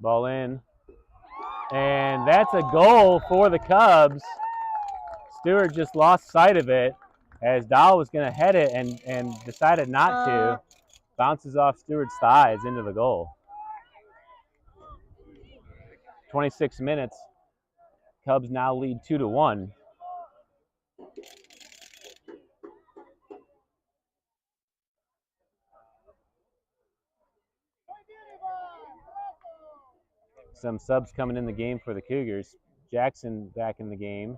Ball in. And that's a goal for the Cubs. Stewart just lost sight of it as Dahl was going to head it and decided not to. Bounces off Stewart's thighs into the goal. 26 minutes. Cubs now lead 2-1. Some subs coming in the game for the Cougars. Jackson back in the game.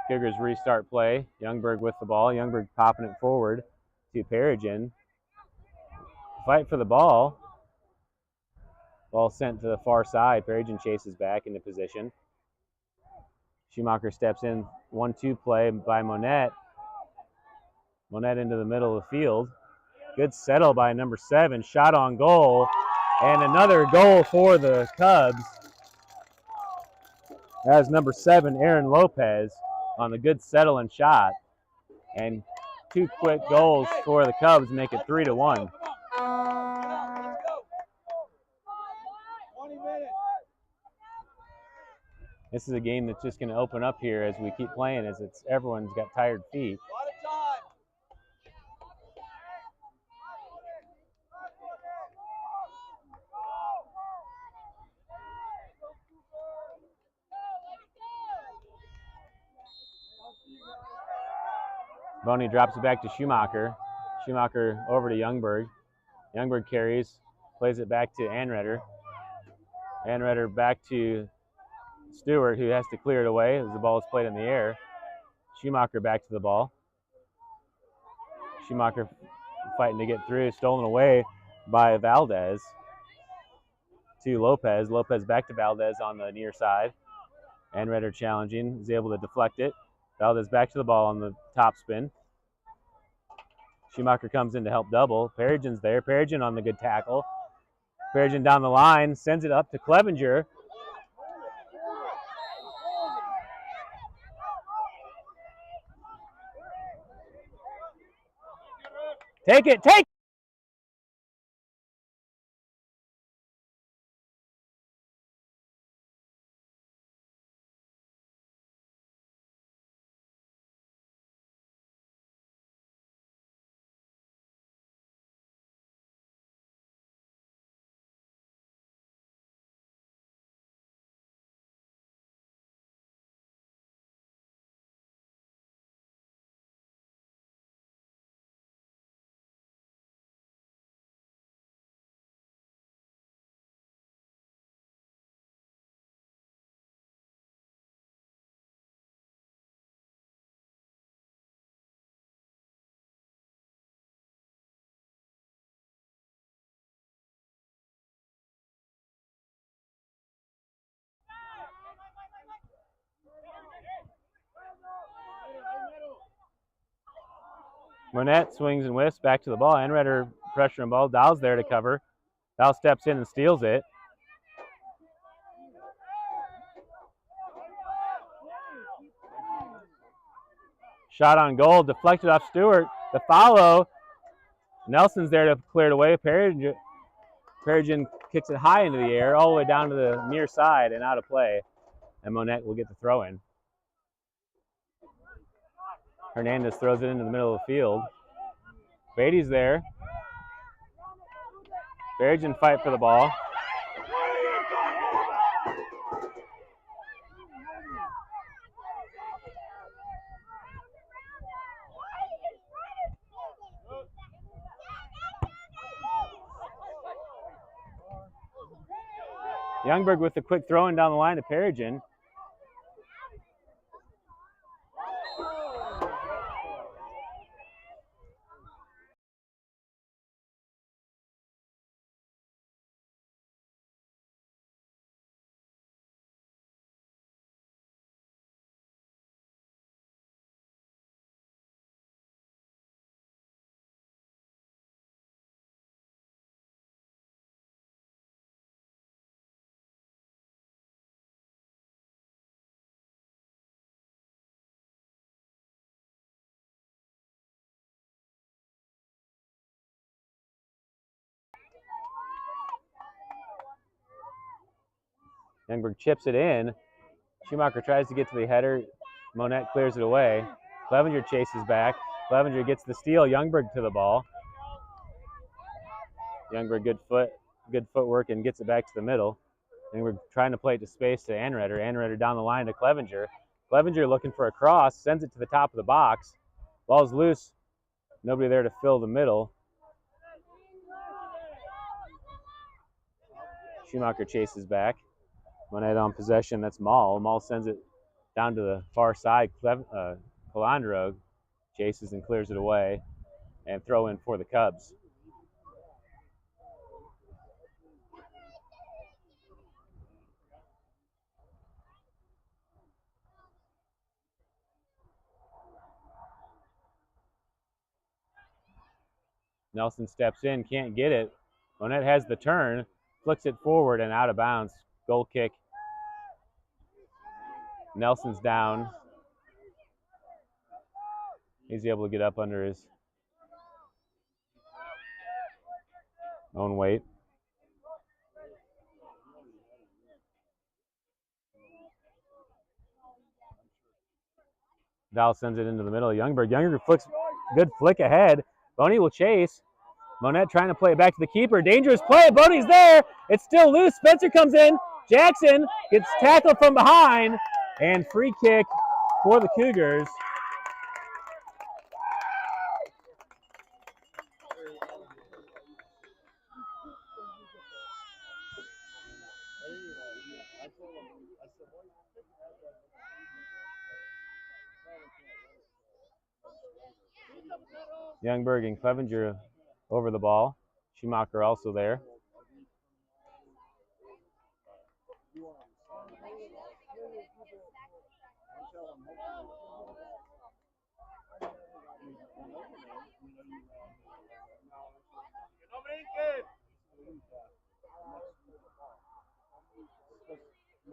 Cougars restart play. Youngberg with the ball. Youngberg popping it forward to Perigin. Fight for the ball. Ball sent to the far side. Perigin chases back into position. Schumacher steps in. 1-2 play by Monett. Monett into the middle of the field. Good settle by number 7. Shot on goal. And another goal for the Cubs. As number 7, Aaron Lopez, on the good settle and shot. And 2 quick goals for the Cubs make it 3-1. This is a game that's just going to open up here as we keep playing, as everyone's got tired feet. Boney drops it back to Schumacher. Schumacher over to Youngberg. Youngberg carries, plays it back to Anretter. Anretter back to Stewart, who has to clear it away as the ball is played in the air. Schumacher back to the ball. Schumacher fighting to get through, stolen away by Valdez to Lopez. Lopez back to Valdez on the near side. Anretter challenging, is able to deflect it. Valdez back to the ball on the top spin. Schumacher comes in to help double. Perigin's there. Perigin on the good tackle. Perigin down the line, sends it up to Clevenger. Take it, take it! Monett swings and whiffs back to the ball. Anredder pressuring ball. Dow's there to cover. Dow steps in and steals it. Shot on goal, deflected off Stewart. The follow. Nelson's there to clear it away. Perigin kicks it high into the air, all the way down to the near side and out of play. And Monett will get the throw in. Hernandez throws it into the middle of the field. Beatty's there. Perigin fight for the ball. Youngberg with the quick throw in down the line to Perigin. Youngberg chips it in. Schumacher tries to get to the header. Monett clears it away. Clevenger chases back. Clevenger gets the steal. Youngberg to the ball. Youngberg good footwork and gets it back to the middle. And we're trying to play it to space to Anredder. Anredder down the line to Clevenger. Clevenger looking for a cross, sends it to the top of the box. Ball's loose. Nobody there to fill the middle. Schumacher chases back. Monett on possession, that's Maul. Maul sends it down to the far side. Calandro chases and clears it away. And throw in for the Cubs. Nelson steps in, can't get it. Monett has the turn, flicks it forward and out of bounds. Goal kick. Nelson's down. He's able to get up under his own weight. Dow sends it into the middle. Youngberg flicks, good flick ahead. Boney will chase. Monett trying to play it back to the keeper. Dangerous play. Boney's there. It's still loose. Spencer comes in. Jackson gets tackled from behind. And free kick for the Cougars. Youngberg and Clevenger over the ball. Schumacher also there.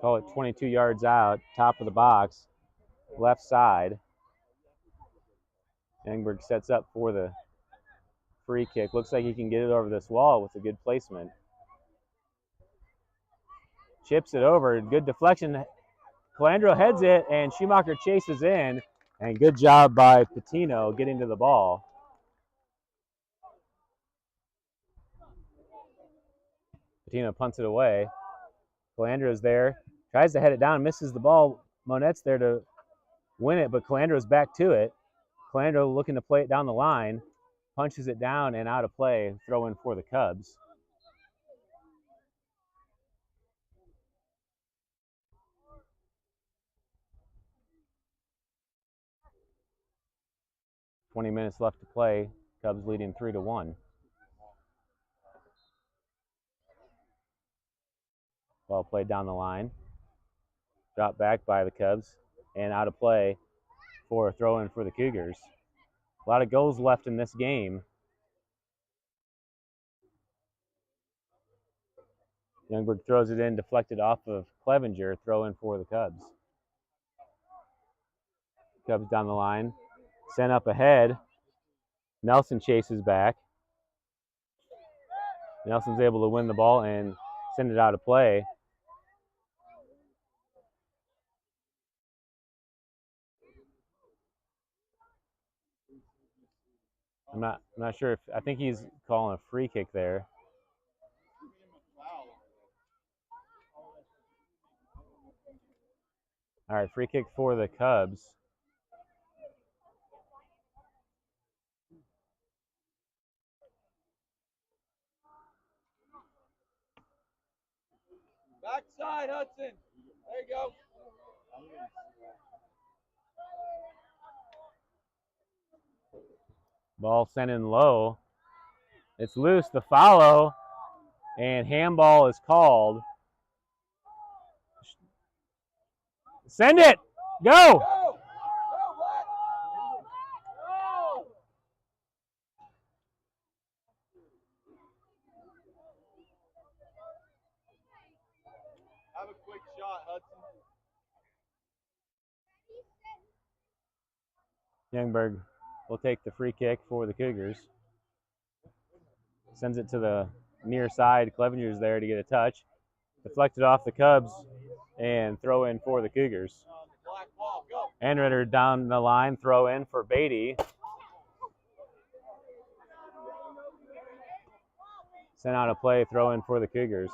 Call it 22 yards out, top of the box, left side. Youngberg sets up for the free kick. Looks like he can get it over this wall with a good placement. Chips it over. Good deflection. Calandro heads it, and Schumacher chases in. And good job by Patino getting to the ball. Patino punts it away. Calandro's there. Tries to head it down, misses the ball. Monett's there to win it, but Calandro's back to it. Calandro looking to play it down the line. Punches it down and out of play. Throw in for the Cubs. .20 minutes left to play. Cubs leading 3-1. Ball played down the line. Dropped back by the Cubs and out of play for a throw in for the Cougars. A lot of goals left in this game. Youngberg throws it in, deflected off of Clevenger, throw in for the Cubs. Cubs down the line, sent up ahead. Nelson chases back. Nelson's able to win the ball and send it out of play. I'm not sure if, I think he's calling a free kick there. All right, free kick for the Cubs. Backside, Hudson. There you go. Ball sent in low. It's loose, the follow, and handball is called. Send it! Go! Go! Go, have a quick shot, Hudson. Youngberg will take the free kick for the Cougars. Sends it to the near side. Clevenger's there to get a touch. Deflected off the Cubs and throw in for the Cougars. Black ball, go. Anritter down the line, throw in for Beatty. Sent out a play, throw in for the Cougars.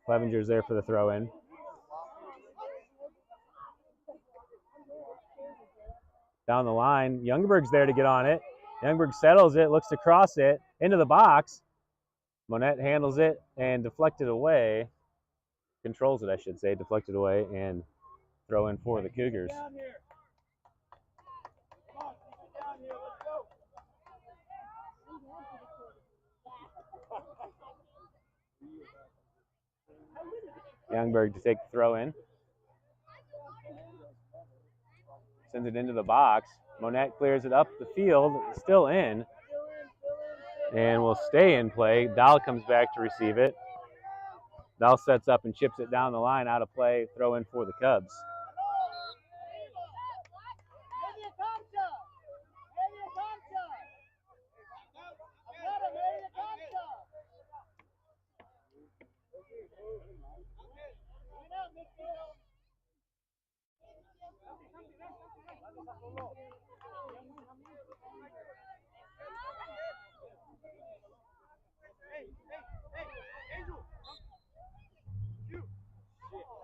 Clevenger's there for the throw in. Down the line, Youngberg's there to get on it. Youngberg settles it, looks to cross it into the box. Monett handles it and deflected away. Controls it, I should say, deflected away and throw in for the Cougars. Down here. Come on, keep it down here. Let's go. Youngberg to take the throw in. Sends it into the box. Monett clears it up the field, still in, and will stay in play. Dahl comes back to receive it. Dahl sets up and chips it down the line, out of play, throw in for the Cubs.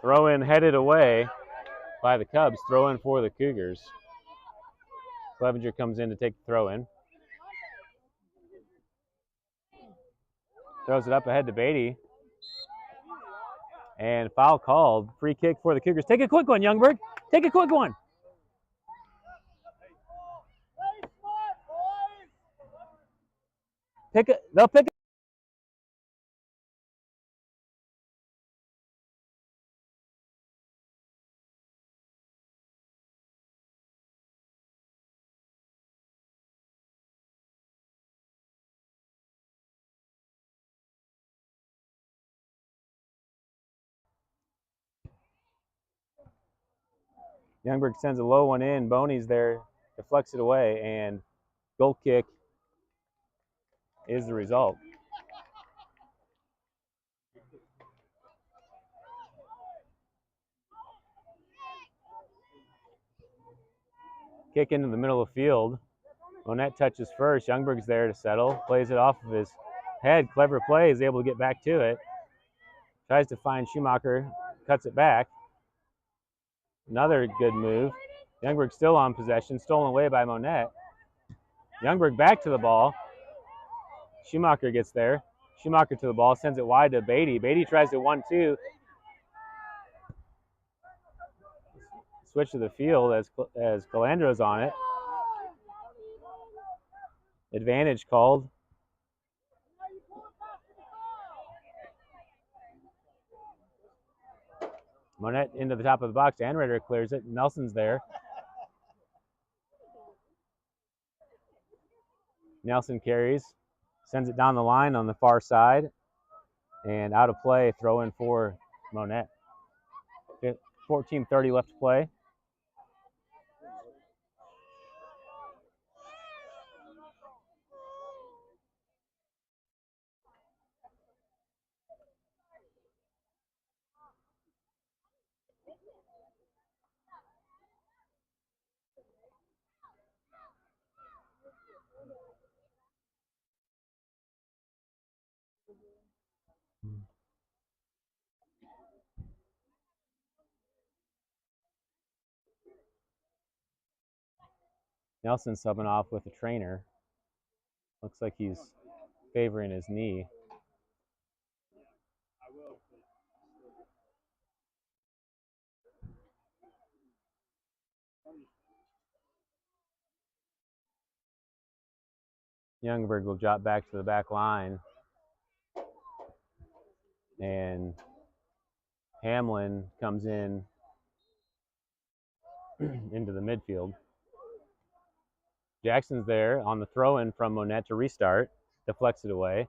Throw in headed away by the Cubs. Throw in for the Cougars. Clevenger comes in to take the throw in. Throws it up ahead to Beatty. And foul called. Free kick for the Cougars. Take a quick one, Youngberg. Take a quick one. They'll pick it. Youngberg sends a low one in. Boney's there, deflects it away, and goal kick is the result. Kick into the middle of the field. Monett touches first. Youngberg's there to settle. Plays it off of his head. Clever play. Is able to get back to it. Tries to find Schumacher. Cuts it back. Another good move. Youngberg still on possession. Stolen away by Monett. Youngberg back to the ball. Schumacher gets there. Schumacher to the ball. Sends it wide to Beatty. Beatty tries to 1-2. Switch to the field as Calandro's on it. Advantage called. Monett into the top of the box. Anrider clears it. Nelson's there. Nelson carries. Sends it down the line on the far side. And out of play. Throw in for Monett. 14:30 left to play. Nelson subbing off with a trainer. Looks like he's favoring his knee. Youngberg will drop back to the back line. And Hamlin comes in into the midfield. Jackson's there on the throw-in from Monett to restart. Deflects it away.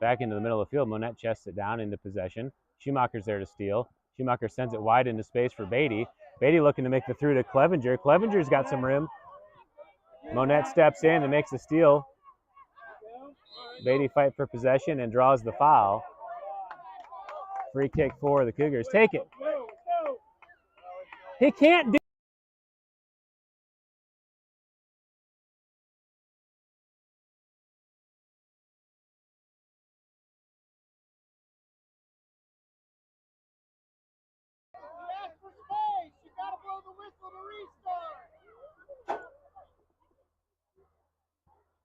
Back into the middle of the field. Monett chests it down into possession. Schumacher's there to steal. Schumacher sends it wide into space for Beatty. Beatty looking to make the through to Clevenger. Clevenger's got some room. Monett steps in and makes the steal. Beatty fight for possession and draws the foul. Free kick for the Cougars. Take it. He can't do.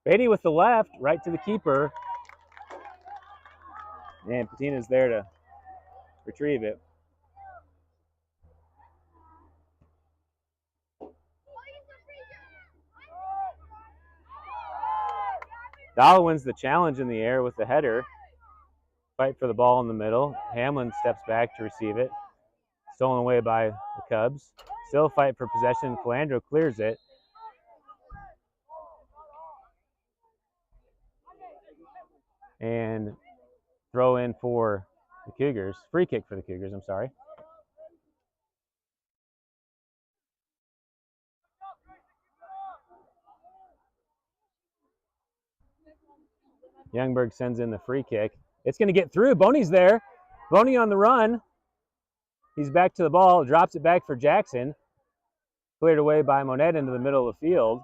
Beatty with the left, right to the keeper. And Patina's there to retrieve it. Dahl wins the challenge in the air with the header. Fight for the ball in the middle. Hamlin steps back to receive it. Stolen away by the Cubs. Still fight for possession. Calandro clears it. And throw in for the Cougars. Free kick for the Cougars, I'm sorry. Youngberg sends in the free kick. It's going to get through. Boney's there. Boney on the run. He's back to the ball. Drops it back for Jackson. Cleared away by Monett into the middle of the field.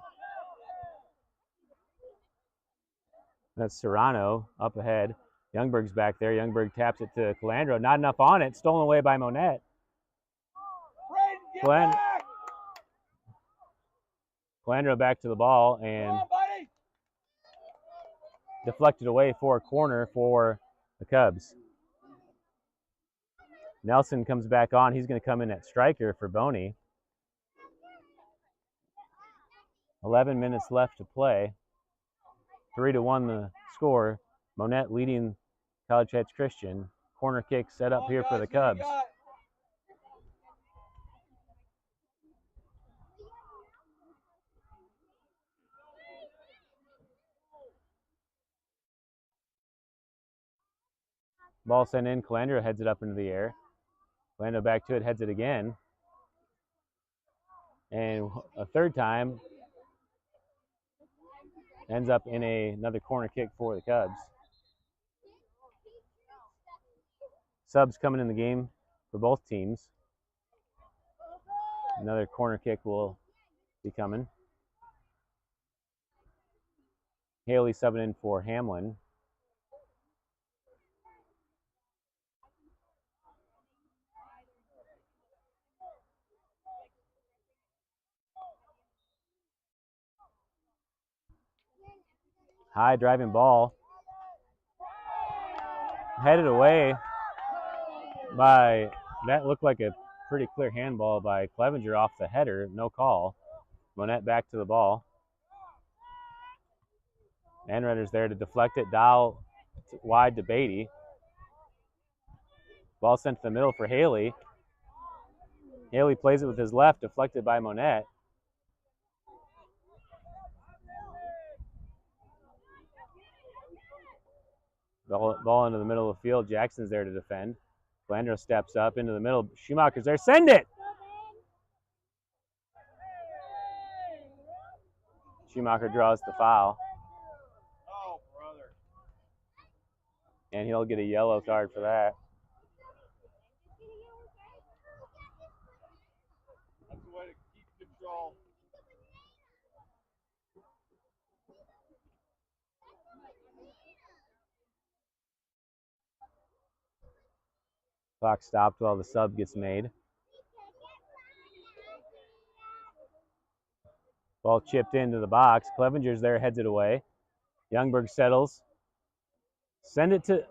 That's Serrano up ahead. Youngberg's back there. Youngberg taps it to Calandro. Not enough on it. Stolen away by Monett. Calandro back to the ball and deflected away for a corner for the Cubs. Nelson comes back on. He's going to come in at striker for Boney. 11 minutes left to play. 3-1 the score. Monett leading College Heights Christian. Corner kick set up here for the Cubs. Ball sent in. Calandro heads it up into the air. Calandro back to it, heads it again. And a third time. Ends up in another corner kick for the Cubs. Subs coming in the game for both teams. Another corner kick will be coming. Haley subbing in for Hamlin. High driving ball. Headed away by, that looked like a pretty clear handball by Clevenger off the header. No call. Monett back to the ball. Anreder's there to deflect it. Dial wide to Beatty. Ball sent to the middle for Haley. Haley plays it with his left, deflected by Monett. Ball into the middle of the field. Jackson's there to defend. Flandro steps up into the middle. Schumacher's there. Send it! Schumacher draws the foul. Oh, brother. And he'll get a yellow card for that. That's the way to keep control. Clock stopped while the sub gets made. Ball chipped into the box. Clevenger's there, heads it away. Youngberg settles. Send it to...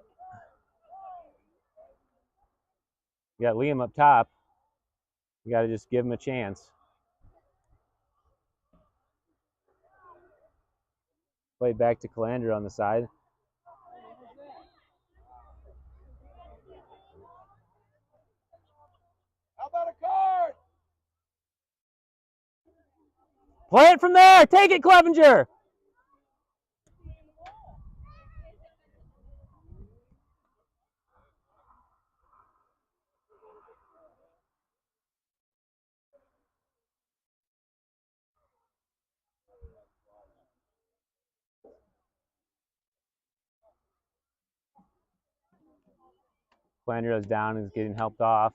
You got Liam up top. You got to just give him a chance. Played back to Calandra on the side. How about a card? Play it from there. Take it, Clevenger. Calandra's down and is getting helped off.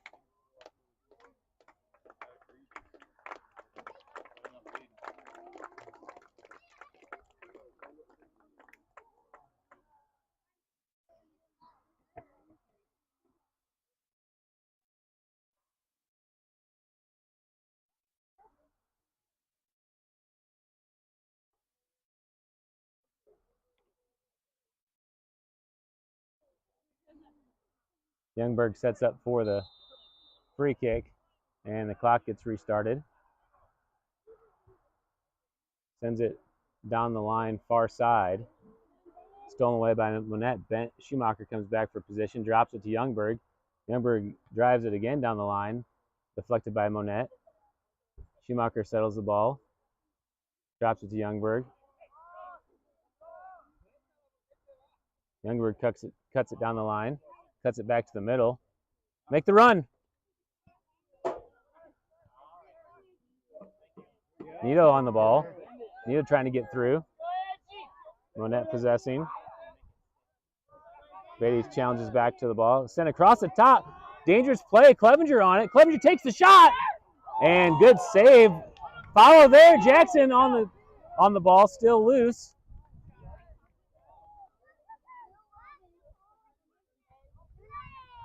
Youngberg sets up for the free kick, and the clock gets restarted. Sends it down the line, far side. Stolen away by Monett. Schumacher comes back for position, drops it to Youngberg. Youngberg drives it again down the line, deflected by Monett. Schumacher settles the ball, drops it to Youngberg. Youngberg cuts it down the line, cuts it back to the middle. Make the run. Nito on the ball. Nito trying to get through. Monett possessing. Beatty challenges back to the ball. Sent across the top. Dangerous play. Clevenger on it. Clevenger takes the shot. And good save. Follow there. Jackson on the ball, still loose.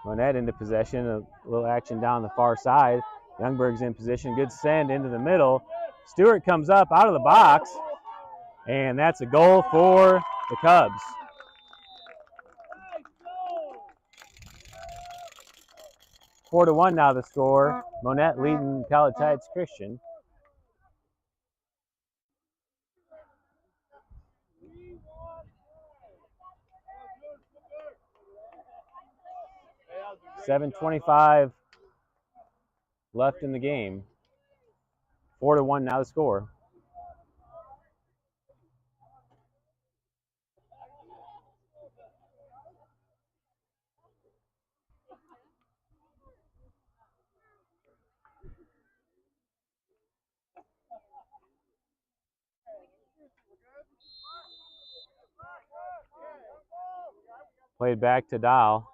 Monett into possession. A little action down the far side. Youngberg's in position. Good send into the middle. Stewart comes up out of the box. And that's a goal for the Cubs. Four to 1 now the score. Monett leading College Heights Christian. .7:25 left in the game. 4 to 1 now the score. Played back to Dahl.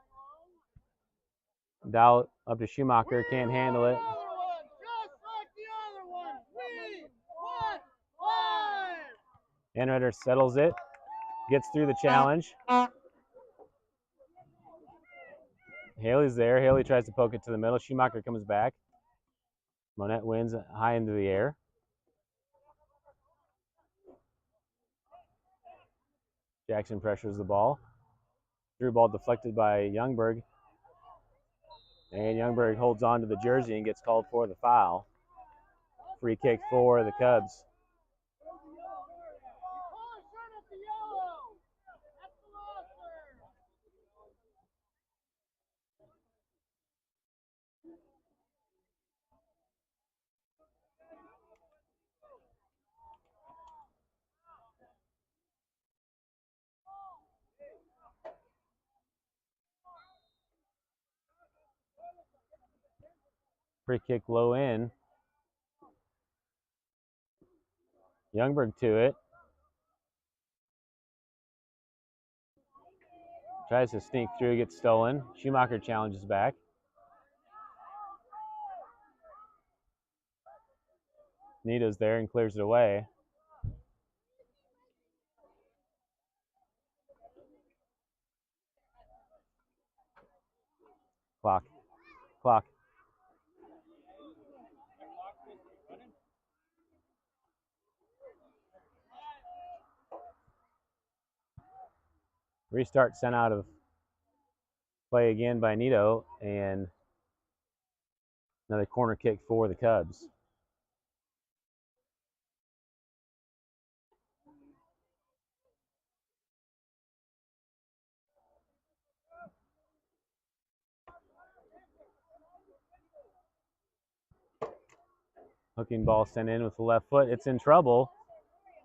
Dahl up to Schumacher, can't handle it. Anretter settles it, gets through the challenge. Haley's there. Haley tries to poke it to the middle. Schumacher comes back. Monett wins high into the air. Jackson pressures the ball. Through ball deflected by Youngberg. And Youngberg holds on to the jersey and gets called for the foul. Free kick for the Cubs. Free kick low in. Youngberg to it. Tries to sneak through, gets stolen. Schumacher challenges back. Nito's there and clears it away. Clock. Restart sent out of play again by Nito, and another corner kick for the Cubs. Hooking ball sent in with the left foot. It's in trouble.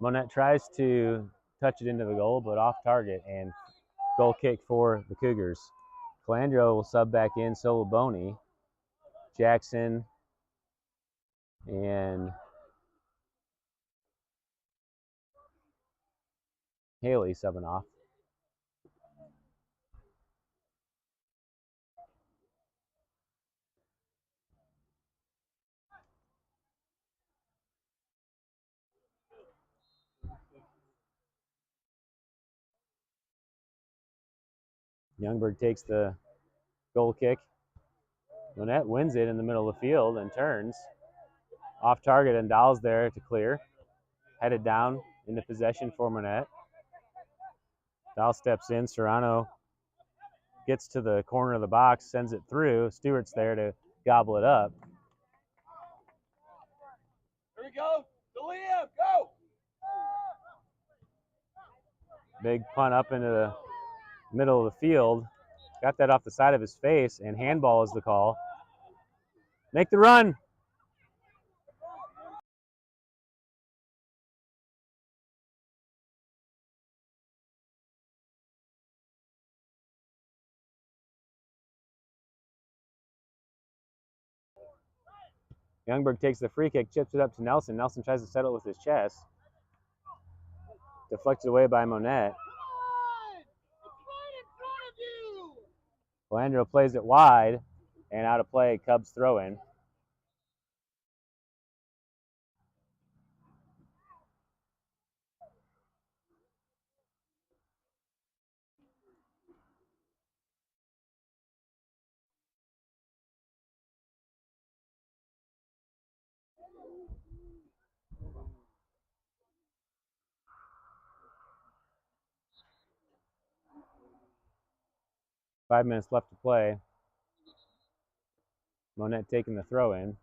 Monett tries to touch it into the goal, but off target, and goal kick for the Cougars. Calandro will sub back in, so will Boney. Jackson and Haley subbing off. Youngberg takes the goal kick. Monett wins it in the middle of the field and turns. Off target, and Dahl's there to clear. Headed down into possession for Monett. Dahl steps in. Serrano gets to the corner of the box, sends it through. Stewart's there to gobble it up. Here we go. To Liam, go! Big punt up into the middle of the field. Got that off the side of his face, and handball is the call. Make the run. Youngberg takes the free kick, chips it up to Nelson. Nelson tries to settle it with his chest. Deflected away by Monett. Calandro plays it wide, and out of play, Cubs throw in. Five minutes left to play. Monett taking the throw in.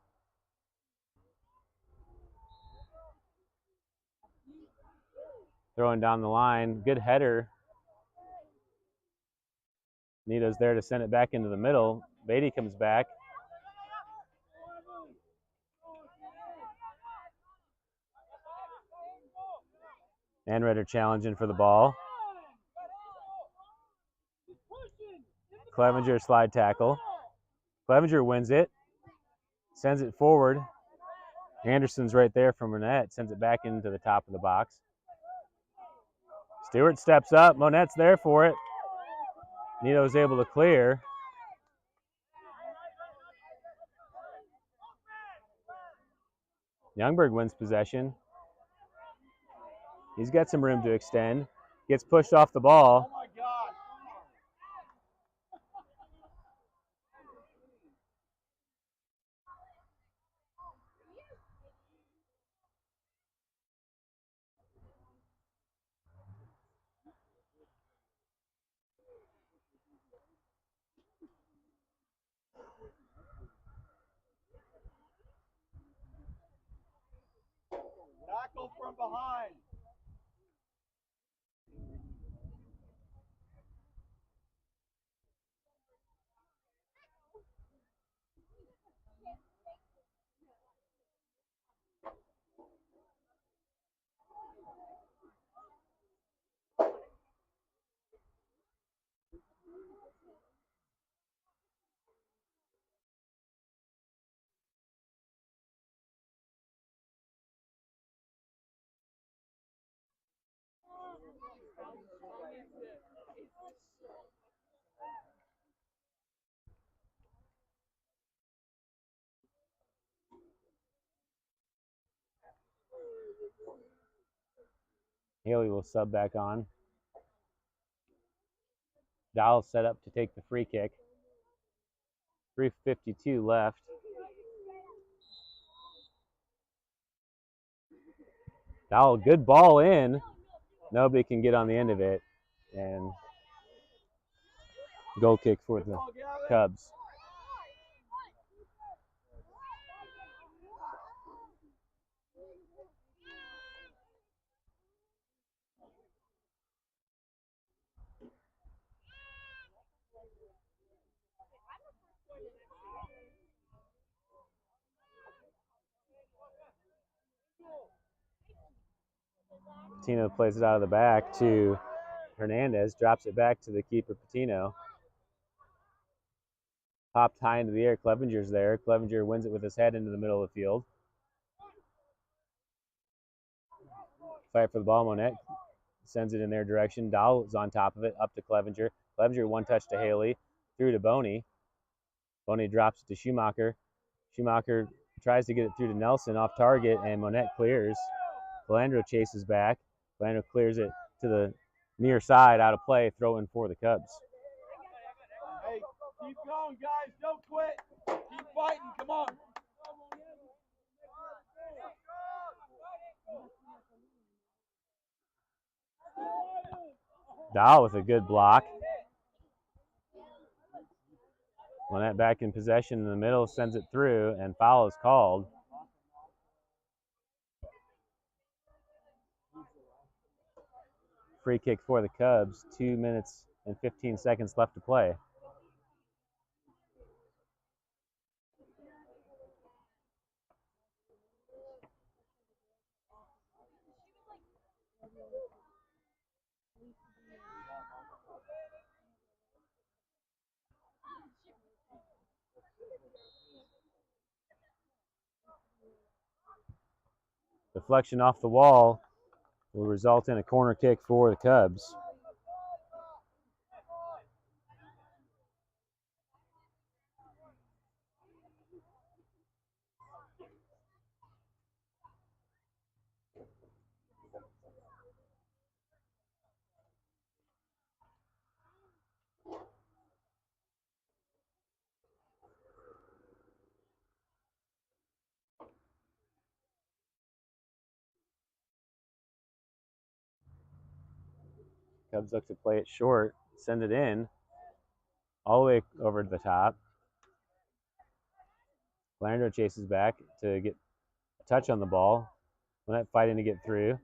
Throwing down the line. Good header. Nito's there to send it back into the middle. Beatty comes back. Anretter challenging for the ball. Clevenger slide tackle. Clevenger wins it. Sends it forward. Anderson's right there from Monett. Sends it back into the top of the box. Stewart steps up. Monett's there for it. Nito's able to clear. Youngberg wins possession. He's got some room to extend. Gets pushed off the ball. Oh my God. Tackle from behind. Haley will sub back on. Dowell set up to take the free kick. 3:52 left. Dowell, good ball in. Nobody can get on the end of it. And goal kick for the Cubs. Patino plays it out of the back to Hernandez, drops it back to the keeper, Patino. Popped high into the air. Clevenger's there. Clevenger wins it with his head into the middle of the field. Fight for the ball. Monett sends it in their direction. Dowell is on top of it, up to Clevenger. Clevenger one touch to Haley, through to Boney. Boney drops it to Schumacher. Schumacher tries to get it through to Nelson off target, and Monett clears. Calandro chases back. Calandro clears it to the near side, out of play, throw in for the Cubs. Hey, keep going, guys. Don't quit. Keep fighting. Come on. Dowell with a good block. Monett back in possession in the middle, sends it through, and foul is called. Free kick for the Cubs. 2 minutes and 15 seconds left to play. Deflection off the wall will result in a corner kick for the Cubs. Cubs look to play it short, send it in, all the way over to the top. Calandro chases back to get a touch on the ball. Monett fighting to get through.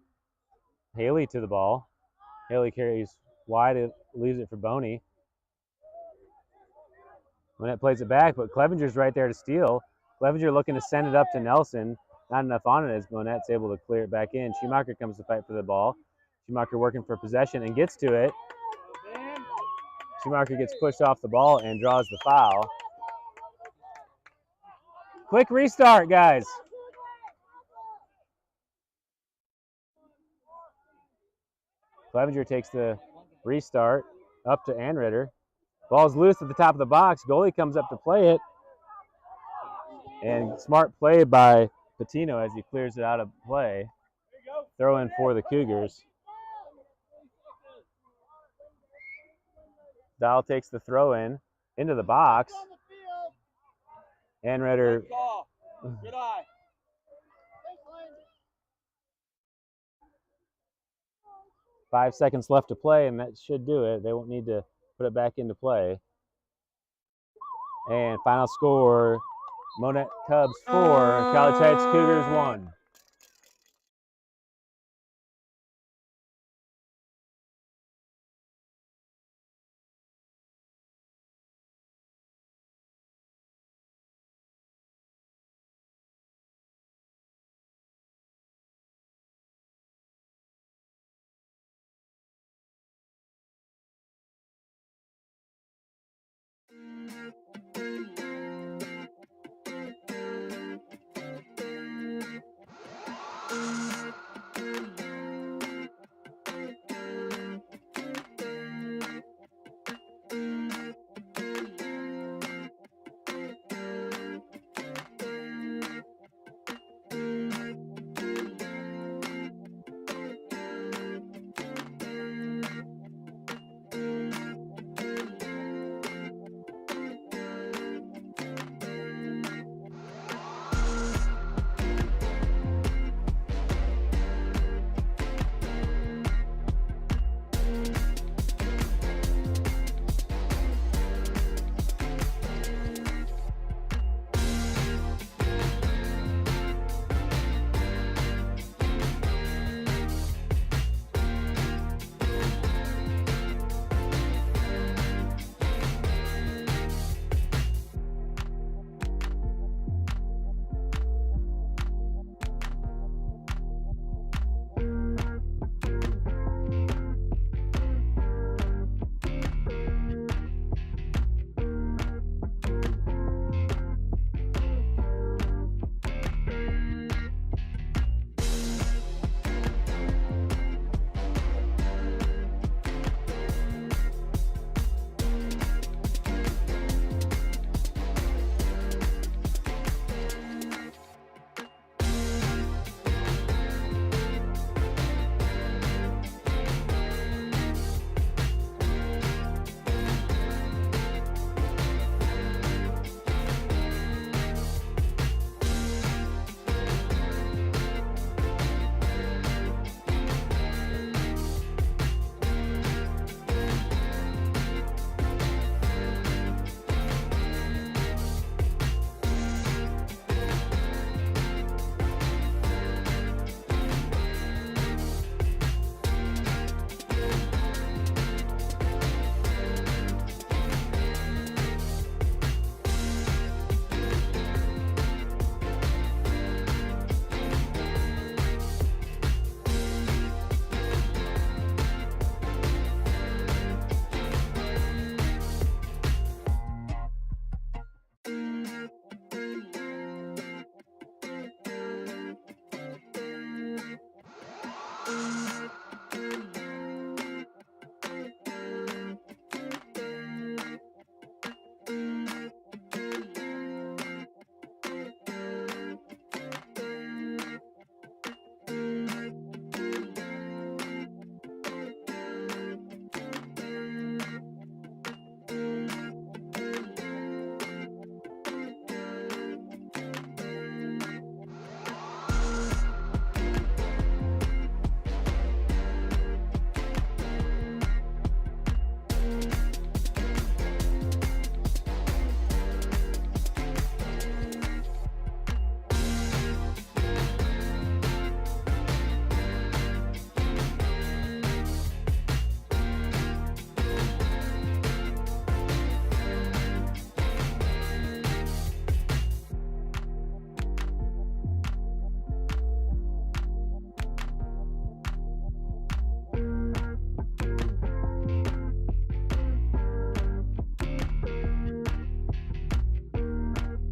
Haley to the ball. Haley carries wide, it leaves it for Boney. Monett plays it back, but Clevenger's right there to steal. Clevenger looking to send it up to Nelson. Not enough on it as Monett's able to clear it back in. Schumacher comes to fight for the ball. Schumacher working for possession and gets to it. Schumacher gets pushed off the ball and draws the foul. Quick restart, guys. Clevenger takes the restart up to Anritter. Ball's loose at the top of the box. Goalie comes up to play it. And smart play by Patino as he clears it out of play. Throw in for the Cougars. Dial takes the throw in into the box. Anredder. Good eye. 5 seconds left to play, and that should do it. They won't need to put it back into play. And final score, Monett Cubs 4, College Heights Cougars 1.